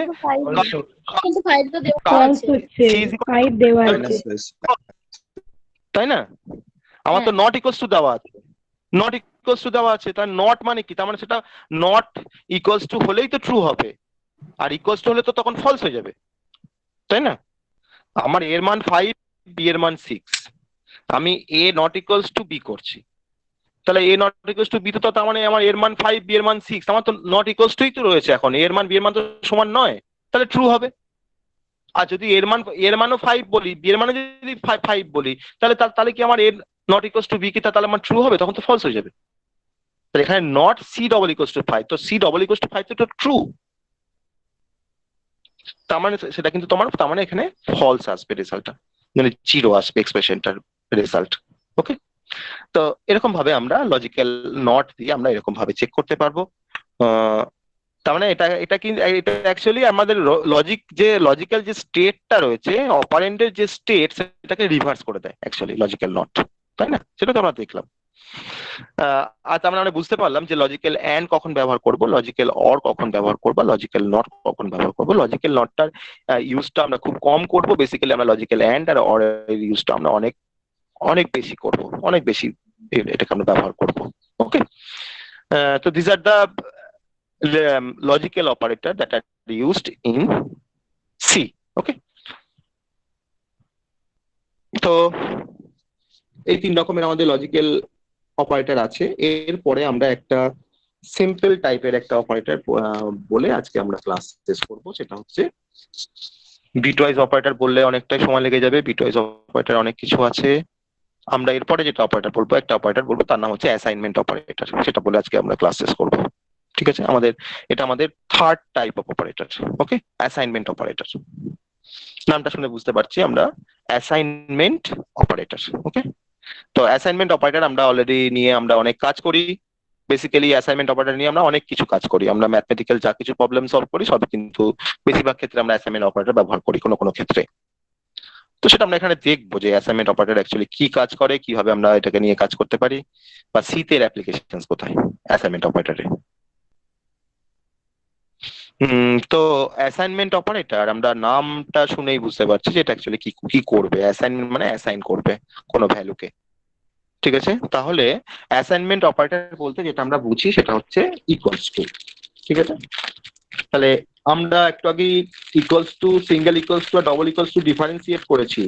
কিন্তু 5 তো দেওয়া ফলস আছে। হচ্ছে, 5 দেওয়া আছে। তাই না, আমার তো নট ইকুয়ালস টু দেওয়া আছে, নট ইকুয়ালস টু দেওয়া আছে, তার নট মানে কি, তার মানে সেটা নট ইকুয়ালস টু হলেই তো ট্রু হবে, আর ইকুয়ালস টু হলে তো তখন ফলস হয়ে যাবে, তাই না। আমার এর মান 5, বি এর মান 6, আমি এ নট ইকুয়ালস টু বি করছি, তাহলে এ নট ইকুয়ালস টু বি তো তার মানে আমার এর মান 5, বি এর মান 6, আমার তো নট ইকুয়ালস টুই তো রয়েছে, এখন এর মান বি এর মান তো সমান নয়, তাহলে ট্রু হবে। আর যদি এর মানও 5 বলি, বি এর মানে যদি 5 বলি, তাহলে কি আমার এর নট ইকুয়ালস টু বি কি তাহলে আমার ট্রু হবে, তখন তো ফলস হয়ে যাবে। তাহলে এখানে not C double equals to 5, তো সি ডবল ইকুয়ালস টু 5 তো ট্রু, তার মানে সেটা কিন্তু তোমার, তার মানে এখানে ফলস আসবে রেজাল্টটা, মানে 0 আসবে এক্সপ্রেশনটার রেজাল্ট। ওকে, তো এরকম ভাবে আমরা লজিক্যাল নট দিয়ে আমরা এরকম ভাবে চেক করতে পারবো। তার মানে এটা কিন্তু এটা অ্যাকচুয়ালি আমাদের লজিক্যাল যে স্টেটটা রয়েছে, অপারেন্ডের যে স্টেট, সেটাকে রিভার্স করে দেয় অ্যাকচুয়ালি লজিক্যাল নট, তাই না, সেটা তো আমরা দেখলাম। আর তার মানে আমরা বুঝতে পারলাম যে লজিক্যাল অ্যান্ড কখন ব্যবহার করব, লজিক্যাল অর কখন ব্যবহার করবো, লজিক্যাল নট কখন ব্যবহার করবো। লজিক্যাল নটটার ইউজটা আমরা খুব কম করব, বেসিক্যালি আমরা লজিক্যাল অ্যান্ড আর অর এর ইউজটা আমরা অনেক অনেক বেশি করব, অনেক বেশি এটাকে আমরা ব্যবহার করব। ওকে, তো this are the logical operator that are used in C. Okay, তো এই 3 রকমের আমাদের লজিক্যাল অপারেটর আছে। এরপরে আমরা একটা সিম্পল টাইপের একটা অপারেটর বলে আজকে আমরা ক্লাস শেষ করব, সেটা হচ্ছে বিটওয়াইজ অপারেটর। বললে অনেকটাই সময় লেগে যাবে, বিটওয়াইজ অপারেটর অনেক কিছু আছে। আমরা এরপরে যেটা অপারেটর বলবো, একটা অপারেটর বলবো, তার নাম হচ্ছে অ্যাসাইনমেন্ট অপারেটর, সেটা বলে আজকে আমরা ক্লাস শেষ করবো। ঠিক আছে, এটা আমাদের third type of operator. Okay, assignment operator, নামটা শুনে বুঝতে পারছি আমরা অ্যাসাইনমেন্ট অপারেটর। ওকে, তো অ্যাসাইনমেন্ট অপারেটর আমরা অলরেডি নিয়ে আমরা অনেক কাজ করি। বেসিক্যালি অ্যাসাইনমেন্ট অপারেটর নিয়ে আমরা অনেক কিছু কাজ করি, আমরা ম্যাথমেটিক্যাল যা কিছু প্রবলেম সলভ করি সব, কিন্তু বেশিরভাগ ক্ষেত্রে আমরা অ্যাসাইনমেন্ট অপারেটর ব্যবহার করি কোনো কোনো ক্ষেত্রে। তো সেটা আমরা এখানে দেখবো যে অ্যাসাইনমেন্ট অপারেটর অ্যাকচুয়ালি কি কাজ করে, কিভাবে আমরা এটাকে নিয়ে কাজ করতে পারি, বা সিতে এর অ্যাপ্লিকেশন কোথায় অ্যাসাইনমেন্ট অপারেটরে। তো অ্যাসাইনমেন্ট অপারেটর আমরা নামটা শুনেই বুঝতে পারছি যে এটা অ্যাকচুয়ালি কি কি করবে। অ্যাসাইনমেন্ট মানে অ্যাসাইন করবে কোনো ভ্যালুকে, ঠিক আছে। তাহলে অ্যাসাইনমেন্ট অপারেটর বলতে যেটা আমরা বুঝি সেটা হচ্ছে ইকুয়ালস টু, ঠিক আছে। তাহলে আমরা একটু আগে equals to, single equals to আর ডবল ইকুয়ালস টু ডিফারেন্সিয়েট করেছি।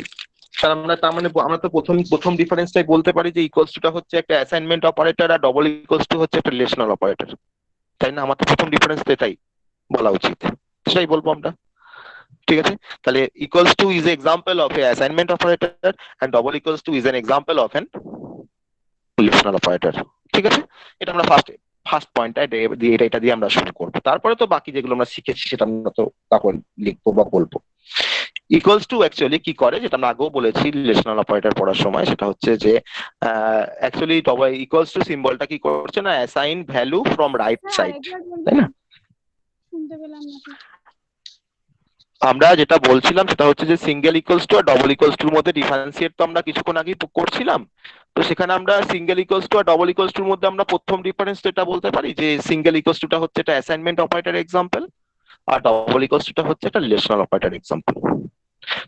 তার মানে আমরা তো প্রথম ডিফারেন্সটাই বলতে পারি যে ইকুয়ালস টুটা হচ্ছে একটা অ্যাসাইনমেন্ট অপারেটর আর ডবল ইকুয়ালস টু হচ্ছে একটা রিলেশনাল অপারেটর, তাই না? আমার তো প্রথম ডিফারেন্স এটাই বলা উচিত, সেটাই বলবো আমরা, ঠিক আছে। তাহলে equals to is example of a assignment operator and double equals to is an example of an relational operator, ঠিক আছে। এটা আমরা ফার্স্ট পয়েন্টটা এটা দিয়ে আমরা শুরু করবো। তারপরে তো বাকি যেগুলো আমরা শিখেছি সেটা আমরা তো তখন লিখবো বা বলবো। ইকুয়ালস টু অ্যাকচুয়ালি কি করে, যেটা আমরা আগেও বলেছি রিলেশনাল অপারেটর পড়ার সময়, সেটা হচ্ছে যে অ্যাকচুয়ালি ইকুয়ালস টু সিম্বলটা কি করছে না, assign value from right side, তাই না? শুনতে পেলাম না। আমরা যেটা বলছিলাম সেটা হচ্ছে যে সিঙ্গেল ইকুয়ালস টু আর ডবল ইকুয়ালস টুর মধ্যে ডিফারেন্সিয়েট তো আমরা কিছুক্ষণ আগে করছিলাম। তো সেখানে আমরা সিঙ্গেল ইকুয়ালস টু আর ডবল ইকুয়ালস টুর মধ্যে আমরা প্রথম ডিফারেন্স এটা বলতে পারি যে সিঙ্গেল ইকুয়ালস টুটা হচ্ছে একটা অ্যাসাইনমেন্ট অপারেটর এক্সাম্পল, আর ডবল ইকুয়ালস টুটা হচ্ছে একটা রিলেশনাল অপারেটর এক্সাম্পল।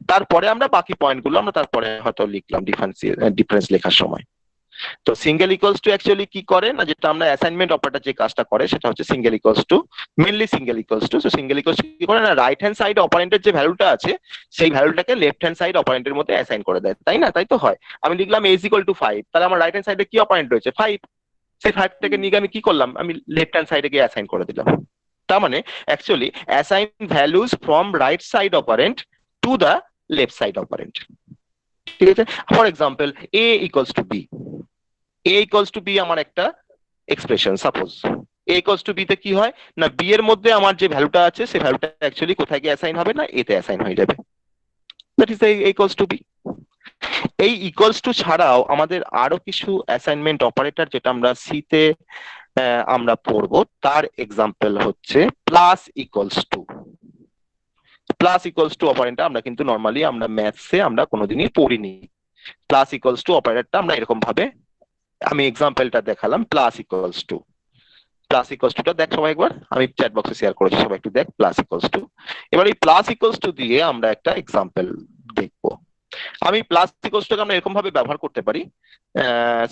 তারপরে আমরা বাকি পয়েন্টগুলো আমরা তারপরে হয়তো লিখলাম ডিফারেন্স লেখার সময়। তো সিঙ্গেল ইকুয়ালস টু অ্যাকচুয়ালি কি করে না, যেটা আমরা অ্যাসাইনমেন্ট অপারেটর যে কাজটা করে সেটা হচ্ছে single equals two, mainly single equals to. Single equals two কি করে না, রাইট হ্যান্ড সাইড অপারেন্টের যে ভ্যালুটা আছে সেই ভ্যালুটাকে লেফট হ্যান্ড সাইড অপারেন্টের মধ্যে অ্যাসাইন করে দেয়, তাই না? তাই তো হয়। আমি লিখলাম a is equal to 5, তাহলে আমার রাইট হ্যান্ড সাইডে কি অপারেন্ট রয়েছে 5, সেই 5 থেকে নিয়ে আমি কি করলাম, আমি লেফট হ্যান্ড সাইডে গিয়ে অ্যাসাইন করে দিলাম। তার মানে actually assign values from right side operand to the left side operand, ঠিক আছে। For example a equals to b, a equals to b আমার একটা expression. Suppose a equals to b তে কি হয় না, b এর মধ্যে আমার যে ভ্যালুটা আছে সেই ভ্যালুটা অ্যাকচুয়ালি কোথায় গিয়ে অ্যাসাইন হবে না, a তে অ্যাসাইন হয়ে যাবে, that is a equals to b। এই ইকুয়ালস টু ছাড়াও আমাদের আরো কিছু অ্যাসাইনমেন্ট অপারেটর যেটা আমরা সি তে আমরা পড়বো, তার এক্সাম্পল হচ্ছে plus equals to. Plus equals to অপারেটরটা আমরা কিন্তু নর্মালি আমরা ম্যাথসে আমরা কোনোদিনই পড়িনি। প্লাস ইকুয়ালস টু অপারেটরটা আমরা এরকম ভাবে, আমি এক্সাম্পলটা দেখালাম plus equals to. Plus equals টুটা দেখ সবাই একবার, আমি চ্যাট বক্সে শেয়ার করেছি, সবাই একটু দেখ প্লাস ইকুয়ালস টু। এবার এই প্লাস ইকুয়ালস টু দিয়ে আমরা একটা এক্সাম্পল দেখবো। আমি প্লাস ইকুয়ালস টুকে আমরা এরকম ভাবে ব্যবহার করতে পারি,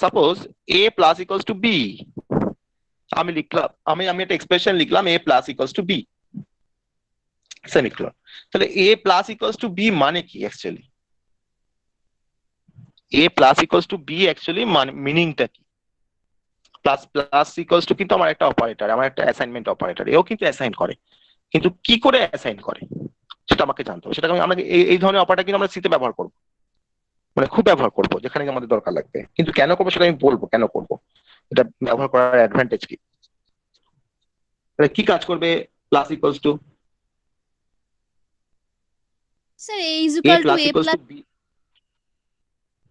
suppose a plus equals to b, আমি লিখলাম, আমি একটা এক্সপ্রেশন লিখলাম a plus equals to b semicolon. তাহলে a plus equals to b মানে কি actually, a plus equals to b actually মানে মিনিংটা কি? প্লাস ইকুয়ালস টু কিন্তু আমার একটা অপারেটর, আমার একটা অ্যাসাইনমেন্ট অপারেটর, এও কিন্তু অ্যাসাইন করে, কিন্তু কি করে অ্যাসাইন করে সেটা আমাকে জানতে হবে। সেটা আমরা এই ধরনের অপারেটর কিন্তু আমরা সিতে ব্যবহার করবো, মানে খুব ব্যবহার করবো যেখানে আমাদের দরকার লাগবে। কিন্তু কেন করবো সেটা আমি বলবো, কেন করবো, এটা ব্যবহার করার অ্যাডভান্টেজ কি, কি কাজ করবে plus equals two sir a is equal to a plus b।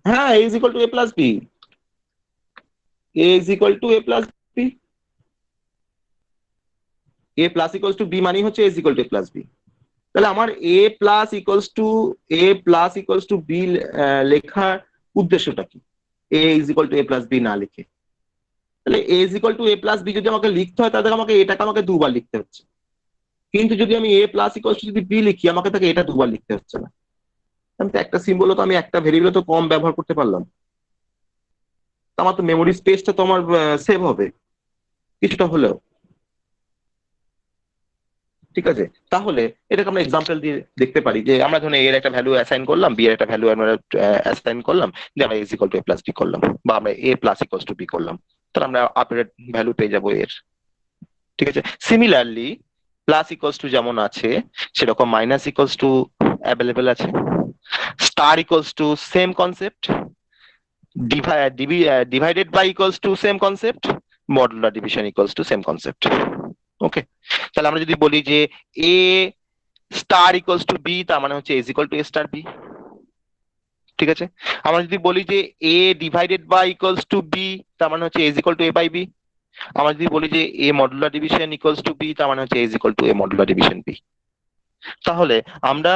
হ্যাঁ, a is equal to a plus b, a is equal to a plus b, a plus equals to b মানে হচ্ছে a is equal to a plus b। তাহলে আমার a plus equals to b লেখার উদ্দেশ্যটা কি, a is equal to a plus b না লিখে? তাহলে a is equal to a plus b যদি আমাকে লিখতে হয় তাহলে আমাকে এটাকে আমাকে দুবার লিখতে হচ্ছে, কিন্তু যদি আমি a plus equals to যদি b লিখি আমাকে তাকে এটা দুবার লিখতে হচ্ছে না। আমি তো একটা সিম্বলও তো আমি একটা ভেরিয়েবল তো কম ব্যবহার করতে পারলাম, আমার তো মেমোরি স্পেসটা তো আমার সেভ হবে কিছুটা হলেও, ঠিক আছে। তাহলে এটাকে আমরা এক্সাম্পল দিয়ে দেখতে পারি যে আমরা ধরুন এর একটা ভ্যালু অ্যাসাইন করলাম, বি এর একটা ভ্যালু আমরা অ্যাসাইন করলাম, যে আমরা is equal to a plus B করলাম, বা আমরা a plus equals to B করলাম, তাহলে আমরা আপডেট ভ্যালু পেয়ে যাবো এর, ঠিক আছে। সিমিলারলি প্লাস ইকুয়ালস টু যেমন আছে সেরকম মাইনাস ইকুয়ালস টু অ্যাভেলেবেল আছে, star equals to same concept, divided by equals to same concept, modular division equals to same concept. Okay, তাহলে আমরা যদি বলি যে a star equals to b, তার মানে হচ্ছে a equal to a star b, ঠিক আছে। আমরা যদি বলি যে a divided by equals to b, তার মানে হচ্ছে a equal to a by b। আমরা যদি বলি যে a modular division equals to b, তার মানে হচ্ছে a equal to a modular division b। তাহলে আমরা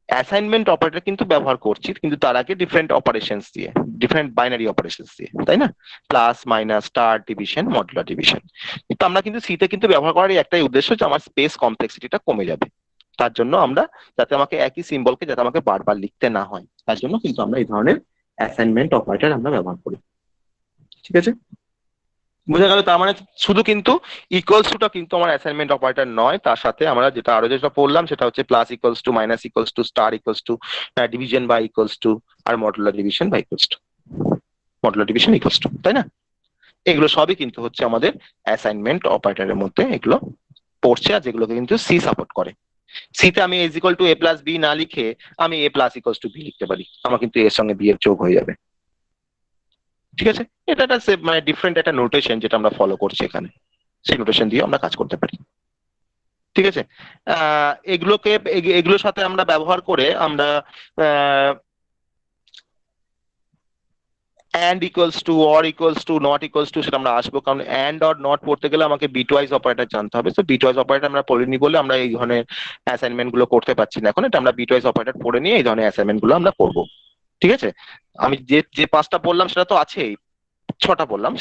অ্যাসাইনমেন্ট অপারেটর কিন্তু ব্যবহার করছি, কিন্তু তার আগে ডিফারেন্ট অপারেশনস দিয়ে, ডিফারেন্ট বাইনারি অপারেশনস দিয়ে, তাই না? Plus minus star division modular division. কিন্তু আমরা কিন্তু সিতে কিন্তু ব্যবহার করার একটাই উদ্দেশ্য, যে আমার স্পেস কমপ্লেক্সিটিটা কমে যাবে। তার জন্য আমরা, যাতে আমাকে একই সিম্বলকে যাতে আমাকে বারবার লিখতে না হয়, তার জন্য কিন্তু আমরা এই ধরনের অ্যাসাইনমেন্ট অপারেটর আমরা ব্যবহার করি। ঠিক আছে, বোঝা গেল? তার মানে শুধু কিন্তু ইকুয়ালস টুটা কিন্তু আমার অ্যাসাইনমেন্ট অপারেটর নয়, তার সাথে আমরা যেটা পড়লাম সেটা হচ্ছে plus equals to, minus equals to, star equals to, division by equals to, আর modular division by equals to, modular division equals to, তাই না? এগুলো সবই কিন্তু হচ্ছে আমাদের অ্যাসাইনমেন্ট অপারেটরের মধ্যে এগুলো পড়ছে, আর যেগুলোকে কিন্তু সি সাপোর্ট করে। সিতে আমি as equal to A plus B না লিখে আমি A plus equals to B লিখতে পারি, আমার কিন্তু এর সঙ্গে বি এর যোগ হয়ে যাবে। ঠিক আছে, এটা একটা মানে ডিফারেন্ট একটা নোটেশন যেটা আমরা ফলো করছি এখানে, সেই নোটেশন দিয়ে আমরা কাজ করতে পারি। ঠিক আছে, এগুলোর সাথে আমরা ব্যবহার করে আমরা and equals to, or equals to, not equals to সেটা আমরা আসবো, কারণ and or not পড়তে গেলে আমাকে বিটওয়াইজ অপারেটর জানতে হবে। তো বিটওয়াইজ অপারেটর আমরা পড়িনি বলে আমরা এই ধরনের অ্যাসাইনমেন্ট গুলো করতে পারছি না এখন। এটা আমরা বিটওয়াইজ অপারেটর পড়ে নিয়ে এই ধরনের অ্যাসাইনমেন্ট গুলো আমরা করবো। ঠিক আছে, আমি যে যে 5টা বললাম সেটা তো আছেই, 6টা বললাম,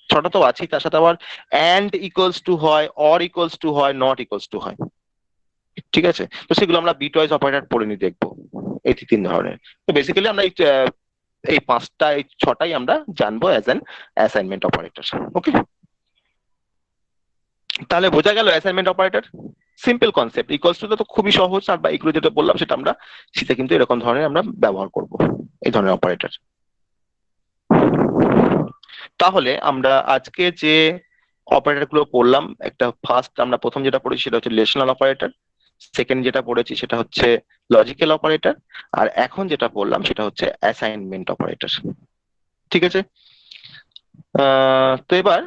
6টা তো আছেই, তার সাথে আবার and equals to হয়, or equals to হয়, not equals to হয়। ঠিক আছে, তো সেগুলো আমরা বিটওয়াইজ অপারেটর পড়ে নিয়ে দেখবো, এই 3 ধরনের। তো বেসিক্যালি আমরা এই 6টাই আমরা জানবো as an assignment operator. Okay, তাহলে বোঝা গেল assignment operator simple concept. Equals to তো খুবই সহজ, আর বা এগুলো যেটা বললাম সেটা আমরা সেটা কিন্তু এরকম ধরনের আমরা ব্যবহার করব, এই ধরনের অপারেটর। তাহলে আমরা আজকে যে অপারেটর গুলো পড়লাম, একটা ফার্স্ট আমরা প্রথম যেটা পড়েছি সেটা হচ্ছে রিলেশনাল অপারেটর, সেকেন্ড যেটা পড়েছি সেটা হচ্ছে লজিক্যাল অপারেটর, আর এখন যেটা পড়লাম সেটা হচ্ছে অ্যাসাইনমেন্ট অপারেটর। ঠিক আছে, তো এবার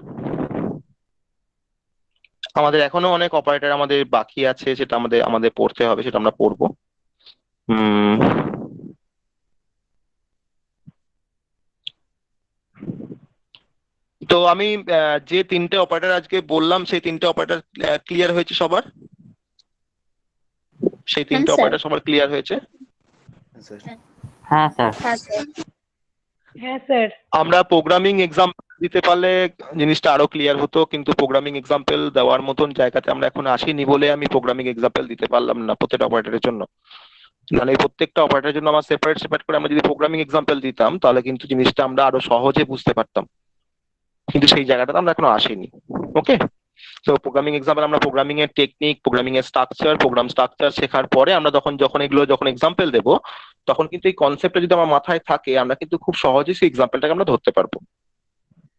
আমাদের এখনো অনেক অপারেটর আমাদের বাকি আছে, সেটা আমাদের পড়তে হবে, সেটা আমরা পড়বো। তো আমি যে 3টে অপারেটর আজকে বললাম সেই 3টে অপারেটর ক্লিয়ার হয়েছে সবার? সেই 3টে স্যার। অপারেটর সবার ক্লিয়ার হয়েছে? হ্যাঁ স্যার। হ্যাঁ স্যার। আমরা প্রোগ্রামিং এক্সাম্পল দিতে পারলে জিনিসটা আরো ক্লিয়ার হতো, কিন্তু প্রোগ্রামিং এক্সাম্পল দেওয়ার মতন জায়গাতে আমরা এখন আসিনি বলে আমি প্রোগ্রামিং এক্সাম্পল দিতে পারলাম না প্রত্যেকটা অপারেটরের জন্য। নাহলে প্রত্যেকটা অপারেটরের জন্য আমার সেপারেট করে আমরা যদি প্রোগ্রামিং এক্সাম্পল দিতাম তাহলে কিন্তু জিনিসটা আমরা আরো সহজে বুঝতে পারতাম, কিন্তু সেই জায়গাটাতে আমরা এখনো আসিনি। ওকে, তো প্রোগ্রামিং এক্সাম্পল আমরা প্রোগ্রামিং এর টেকনিক, প্রোগ্রামিং এর স্ট্রাকচার, প্রোগ্রাম স্ট্রাকচার শেখার পরে আমরা যখন এক্সাম্পল দেবো, তখন কিন্তু এই কনসেপ্টটা যদি আমার মাথায় থাকে, আমরা কিন্তু খুব সহজেই সেই এক্সাম্পলটাকে আমরা ধরতে পারবো,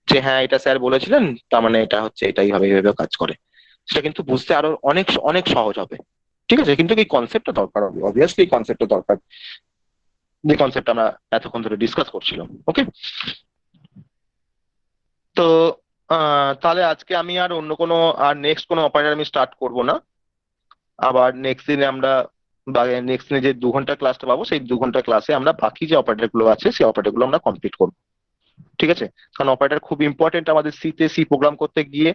যে হ্যাঁ এটা স্যার বলেছিলেন, তার মানে এটা হচ্ছে এটাই ভাবে এইভাবে কাজ করে। সেটা কিন্তু বুঝতে আরো অনেক অনেক সহজ হবে। ঠিক আছে, কিন্তু এই কনসেপ্টটা দরকার হবে, অবভিয়াসলি এই কনসেপ্টটা দরকার, যে কনসেপ্ট আমরা এতক্ষণ ধরে ডিসকাস করছিলাম। ওকে, তো তাহলে আজকে আমি আর অন্য কোনো নেক্সট কোনো অপারেটর আমি স্টার্ট করব না। আবার নেক্সট দিনে আমরা নেক্সট দিনে যে 2 ঘন্টা ক্লাসটা পাবো, সেই 2 ঘন্টা ক্লাসে আমরা বাকি যে অপারেটর গুলো আছে সেই অপারেটর গুলো আমরা কমপ্লিট করবো। ঠিক আছে, কারণ অপারেটর খুব ইম্পর্টেন্ট আমাদের সি প্রোগ্রাম করতে গিয়ে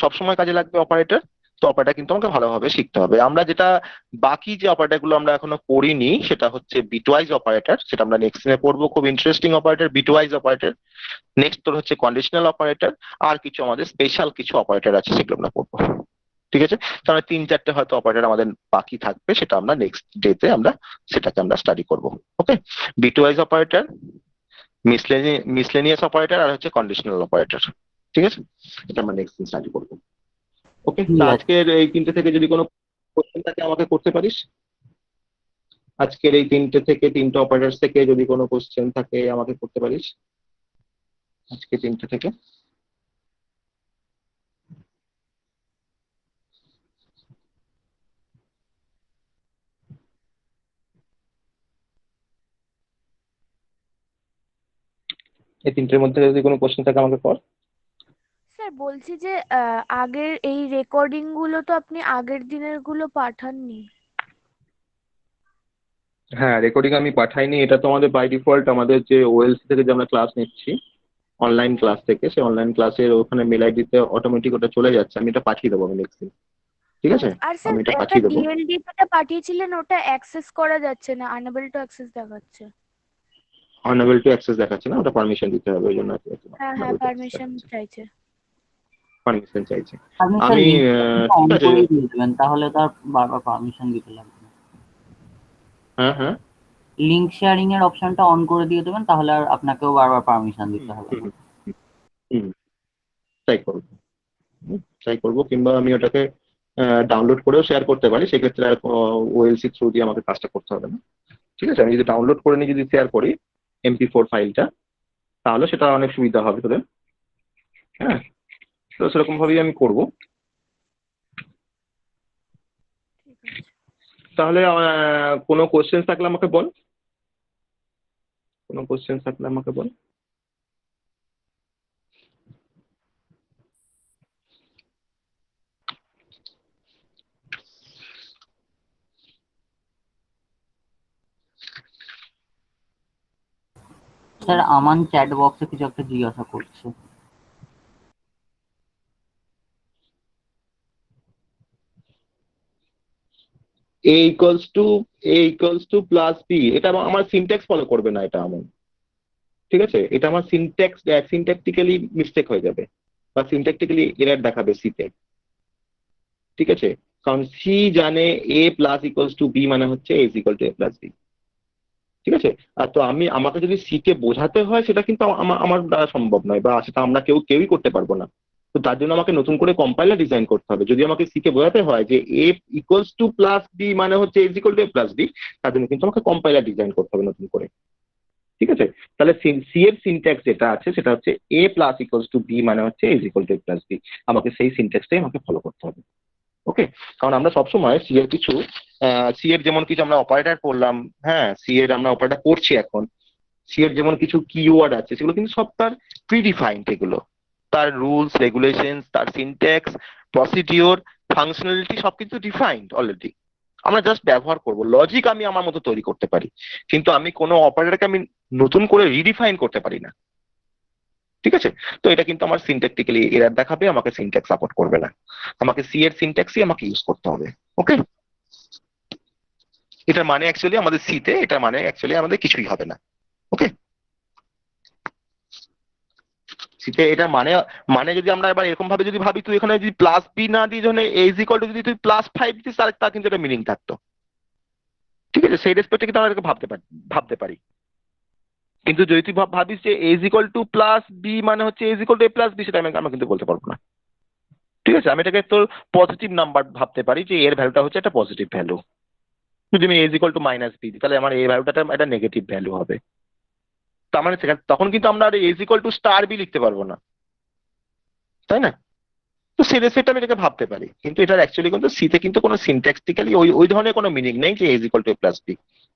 সবসময় কাজে লাগবে অপারেটর। তো অপারেটর কিন্তু আমাকে ভালোভাবে শিখতে হবে। আমরা যেটা বাকি যে অপারেটর গুলো আমরা এখনো পড়িনি সেটা হচ্ছে বিটওয়াইজ অপারেটর, সেটা আমরা নেক্সট দিনে পড়বো। খুব interesting operator bitwise operator. Next তোর হচ্ছে কন্ডিশনাল অপারেটর, আর কিছু আমাদের স্পেশাল কিছু অপারেটর আছে সেগুলো আমরা পড়বো। ঠিক আছে, তাহলে 3-4টে হয়তো অপারেটর আমাদের বাকি থাকবে, সেটা আমরা নেক্সট ডেতে আমরা সেটাকে আমরা স্টাডি করবো। ওকে, বিটওয়াইজ অপারেটর, মিসলেনিয়াস অপারেটর, আর হচ্ছে কন্ডিশনাল অপারেটর। ঠিক আছে, এটা আমরা নেক্সট দিন স্টাডি করবো। ওকে, আজকের এই 3টে থেকে যদি কোনো কোশ্চেন থাকে আমাকে করতে পারিস। আজকের এই 3টে অপারেটর থেকে যদি কোনো কোশ্চেন থাকে আমাকে করতে পারিস আজকে 3টে থেকে। এই 3টের মধ্যে যদি কোনো কোশ্চেন থাকে আমাকে কর। স্যার বলছি যে আগের এই রেকর্ডিং গুলো তো আপনি আগের দিনের গুলো পাঠাননি। হ্যাঁ, রেকর্ডিং আমি পাঠাইনি, এটা তো আমাদের বাই ডিফল্ট আমাদের যে ওএলসি থেকে যে আমরা ক্লাস নিচ্ছি অনলাইন ক্লাস থেকে, সেই অনলাইন ক্লাসের ওখানে মেল আইডিতে অটোমেটিক ওটা চলে যাচ্ছে, আমি এটা পাঠিয়ে দেবো আমি নেক্সট দিন। ঠিক আছে, আর স্যার আমি এটা একটা পাঠিয়ে দেবো। ডিএলডি যেটা পাঠিয়েছিলেন ওটা অ্যাক্সেস করা যাচ্ছে না, আনএবল টু অ্যাক্সেস দেখাচ্ছে। আনএবল টু অ্যাক্সেস দেখাচ্ছে না, ওটা পারমিশন দিতে হবে, ওই জন্য হ্যাঁ হ্যাঁ, পারমিশন চাইছে। পারমিশন চাইছে। আপনি স্যার আমি লিঙ্ক ঠিক অন আছে, করে দিয়ে দেবেন, তাহলে তার বারবার পারমিশন দিতে লাগবে না। হ্যাঁ হ্যাঁ, লিঙ্ক শেয়ারিং এর অপশনটা অন করে দিয়ে দেবেন, তাহলে আর আপনাকেও বারবার পারমিশন দিতে হবে না। হুম, তাই করবো, তাই করবো, কিংবা আমি ওটাকে ডাউনলোড করেও শেয়ার করতে পারি, সেক্ষেত্রে আর ওএলসি থ্রু দিয়ে আমাকে কাজটা করতে হবে না। ঠিক আছে, আমি যদি ডাউনলোড করে নিয়ে যদি শেয়ার করি MP4 ফাইলটা, তাহলে সেটা অনেক সুবিধা হবে তোদের। হ্যাঁ, তো সেরকম ভাবেই আমি করব। তাহলে কোনো কোশ্চেন থাকলে আমাকে বল, কোনো কোশ্চেন থাকলে আমাকে বল। স্যার আমান চ্যাট বক্সে কিছু একটা জিজ্ঞাসা করছে। A = প্লাস বি, এটা আমার সিনট্যাক্স ফলো করবে না, এটা আমার, ঠিক আছে, এটা আমার সিনট্যাকটিক্যালি মিস্টেক হয়ে যাবে, বা সিনট্যাকটিক্যালি এরর দেখাবে সিতে। ঠিক আছে, কারণ সি জানে A+=B মানে হচ্ছে A=A+B। ঠিক আছে, আর তো আমাকে যদি সি কে বোঝাতে হয়, সেটা কিন্তু আমার দ্বারা সম্ভব নয়, বা সেটা আমরা কেউই করতে পারবো না। তো তার জন্য আমাকে নতুন করে কম্পাইলার ডিজাইন করতে হবে। যদি আমাকে সি কে বোঝাতে হয় যে A+B মানে হচ্ছে A+B, তার জন্য কিন্তু আমাকে কম্পাইলার ডিজাইন করতে হবে নতুন করে। ঠিক আছে, তাহলে সি এর সিনট্যাক্স যেটা আছে সেটা হচ্ছে A+=B মানে হচ্ছে A+B। আমাকে সেই সিনট্যাক্সটাই আমাকে ফলো করতে হবে। ওকে, কারণ আমরা সবসময় সি এর যেমন কিছু আমরা অপারেটর করলাম, হ্যাঁ, সি এর আমরা অপারেটর করছি এখন, সি এর যেমন কিছু কিওয়ার্ড আছে, সেগুলো কিন্তু সব তার প্রিডিফাইন্ড, এগুলো তার রুলস রেগুলেশন, তার সিনট্যাক্স, প্রসিডিওর, ফাংশনালিটি সব কিছু ডিফাইন্ড অলরেডি। আমরা জাস্ট ব্যবহার করব, লজিক আমি আমার মতো তৈরি করতে পারি, কিন্তু আমি কোনো অপারেটরকে আমি নতুন করে রিডিফাইন করতে পারি না। ঠিক আছে, তো এটা কিন্তু আমার সিনট্যাকটিক্যালি এরর দেখাবে, আমাকে সিনট্যাক্স সাপোর্ট করবে না, আমাকে সি এর সিনট্যাক্সই আমাকে ইউজ করতে হবে। ওকে, এটার মানে অ্যাকচুয়ালি আমাদের সিতে, এটার মানে অ্যাকচুয়ালি আমাদের কিছুই হবে না। ওকে, সিতে এটার মানে, যদি আমরা এবার এরকম ভাবে যদি ভাবি, তুই এখানে যদি প্লাস বি না দিয়ে যখন A=, যদি তুই +5 দিস, তার কিন্তু একটা মিনিং থাকতো। ঠিক আছে, সেই রেসপেক্টে কিন্তু আমরা এটাকে ভাবতে পারি। কিন্তু যদি তুই ভাবিস যে A=+B মানে হচ্ছে A=A+B, সেটা আমরা কিন্তু বলতে পারবো না। ঠিক আছে, আমি এটাকে তোর পজিটিভ নাম্বার ভাবতে পারি, যে এর ভ্যালুটা হচ্ছে একটা পজিটিভ ভ্যালু। যদি আমি A=−B দিই, তাহলে আমার এই ভ্যালুটা একটা নেগেটিভ ভ্যালু হবে। তার মানে তখন কিন্তু আমরা আর A=*B লিখতে পারবো না, তাই না? তো সেই রেসপেক্টে আমি এটাকে ভাবতে পারি, কিন্তু এটার অ্যাকচুয়ালি কিন্তু সিতে কিন্তু কোনো সিনট্যাক্সটিক্যালি ওই ধরনের কোনো মিনিং নেই যে A=A+B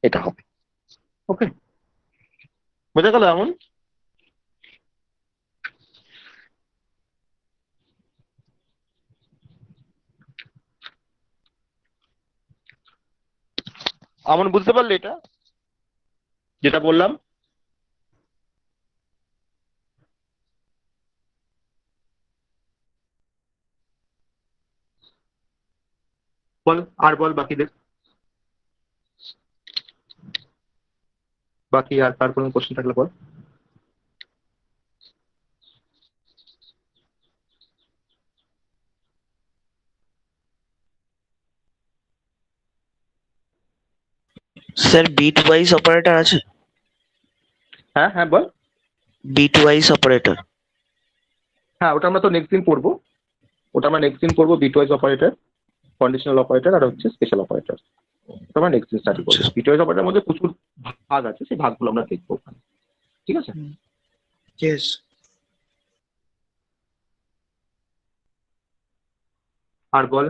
এটা হবে। ওকে, বোঝা গেল এমন? আমন বুঝতে পারলে এটা যেটা বললাম? বল, আর বল বাকিদের, বাকি আর তার কোনো কোশ্চেন থাকলে বল। স্যার বিট ওয়াইজ অপারেটর আছে? হ্যাঁ হ্যাঁ, বল। Bit wise operator? হ্যাঁ, ওটা আমরা তো নেক্সট দিন করবো, বিটওয়াইজ অপারেটর, কন্ডিশনাল অপারেটর, আর হচ্ছে স্পেশাল অপারেটর। ওটা আমরা নেক্সট দিন স্টাডি করবো। বিটওয়াইজ অপারেটরের মধ্যে প্রচুর ভাগ আছে, সেই ভাগগুলো আমরা দেখবো ওখানে। ঠিক আছে, ইয়েস। আর বল।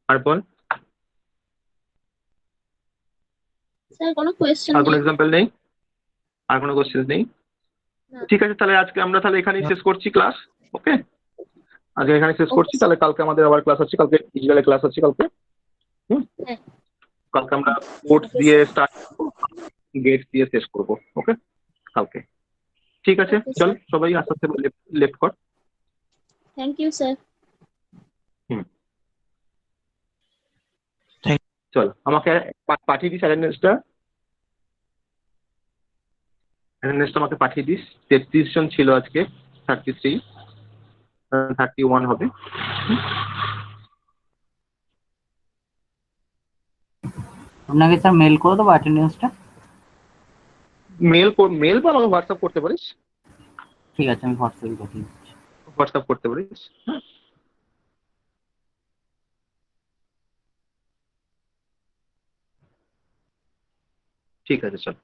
আর বল, স্যার কোনো কোয়েশ্চেন আর কোনো নেই। এক্সাম্পল নেই? আর কোনো কোশ্চেন নেই? না। ঠিক আছে, তাহলে আজকে আমরা তাহলে এখানেই শেষ করছি ক্লাস। ওকে, আজকে এখানে শেষ করছি, তাহলে কালকে আমাদের আবার ক্লাস আছে, কালকে ইজরায়েলের ক্লাস আছে কালকে। হ্যাঁ। কালকে আমরা কোর্স দিয়ে স্টার্ট করবো, গেট দিয়ে শেষ করবো। ওকে, কালকে। ঠিক আছে, Okay, চল sir. সবাই আস্তে আস্তে লেফট কর। Thank you sir. চল আমাকে পাঠিয়ে দিস অ্যাটেন্ডেন্সটা, আমাকে পাঠিয়ে দিস। 33 জন ছিল আজকে, 33, 31 হবে। আপনাকে স্যার মেল করে দেবো অ্যাটেন্ডেন্সটা। মেল বা আমাকে হোয়াটসঅ্যাপ করতে পারিস, ঠিক আছে, আমি হোয়াটসঅ্যাপে পাঠিয়ে দিচ্ছি। হোয়াটসঅ্যাপ করতে পারিস। হ্যাঁ, ঠিক আছে, চল।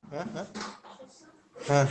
হ্যাঁ হ্যাঁ হ্যাঁ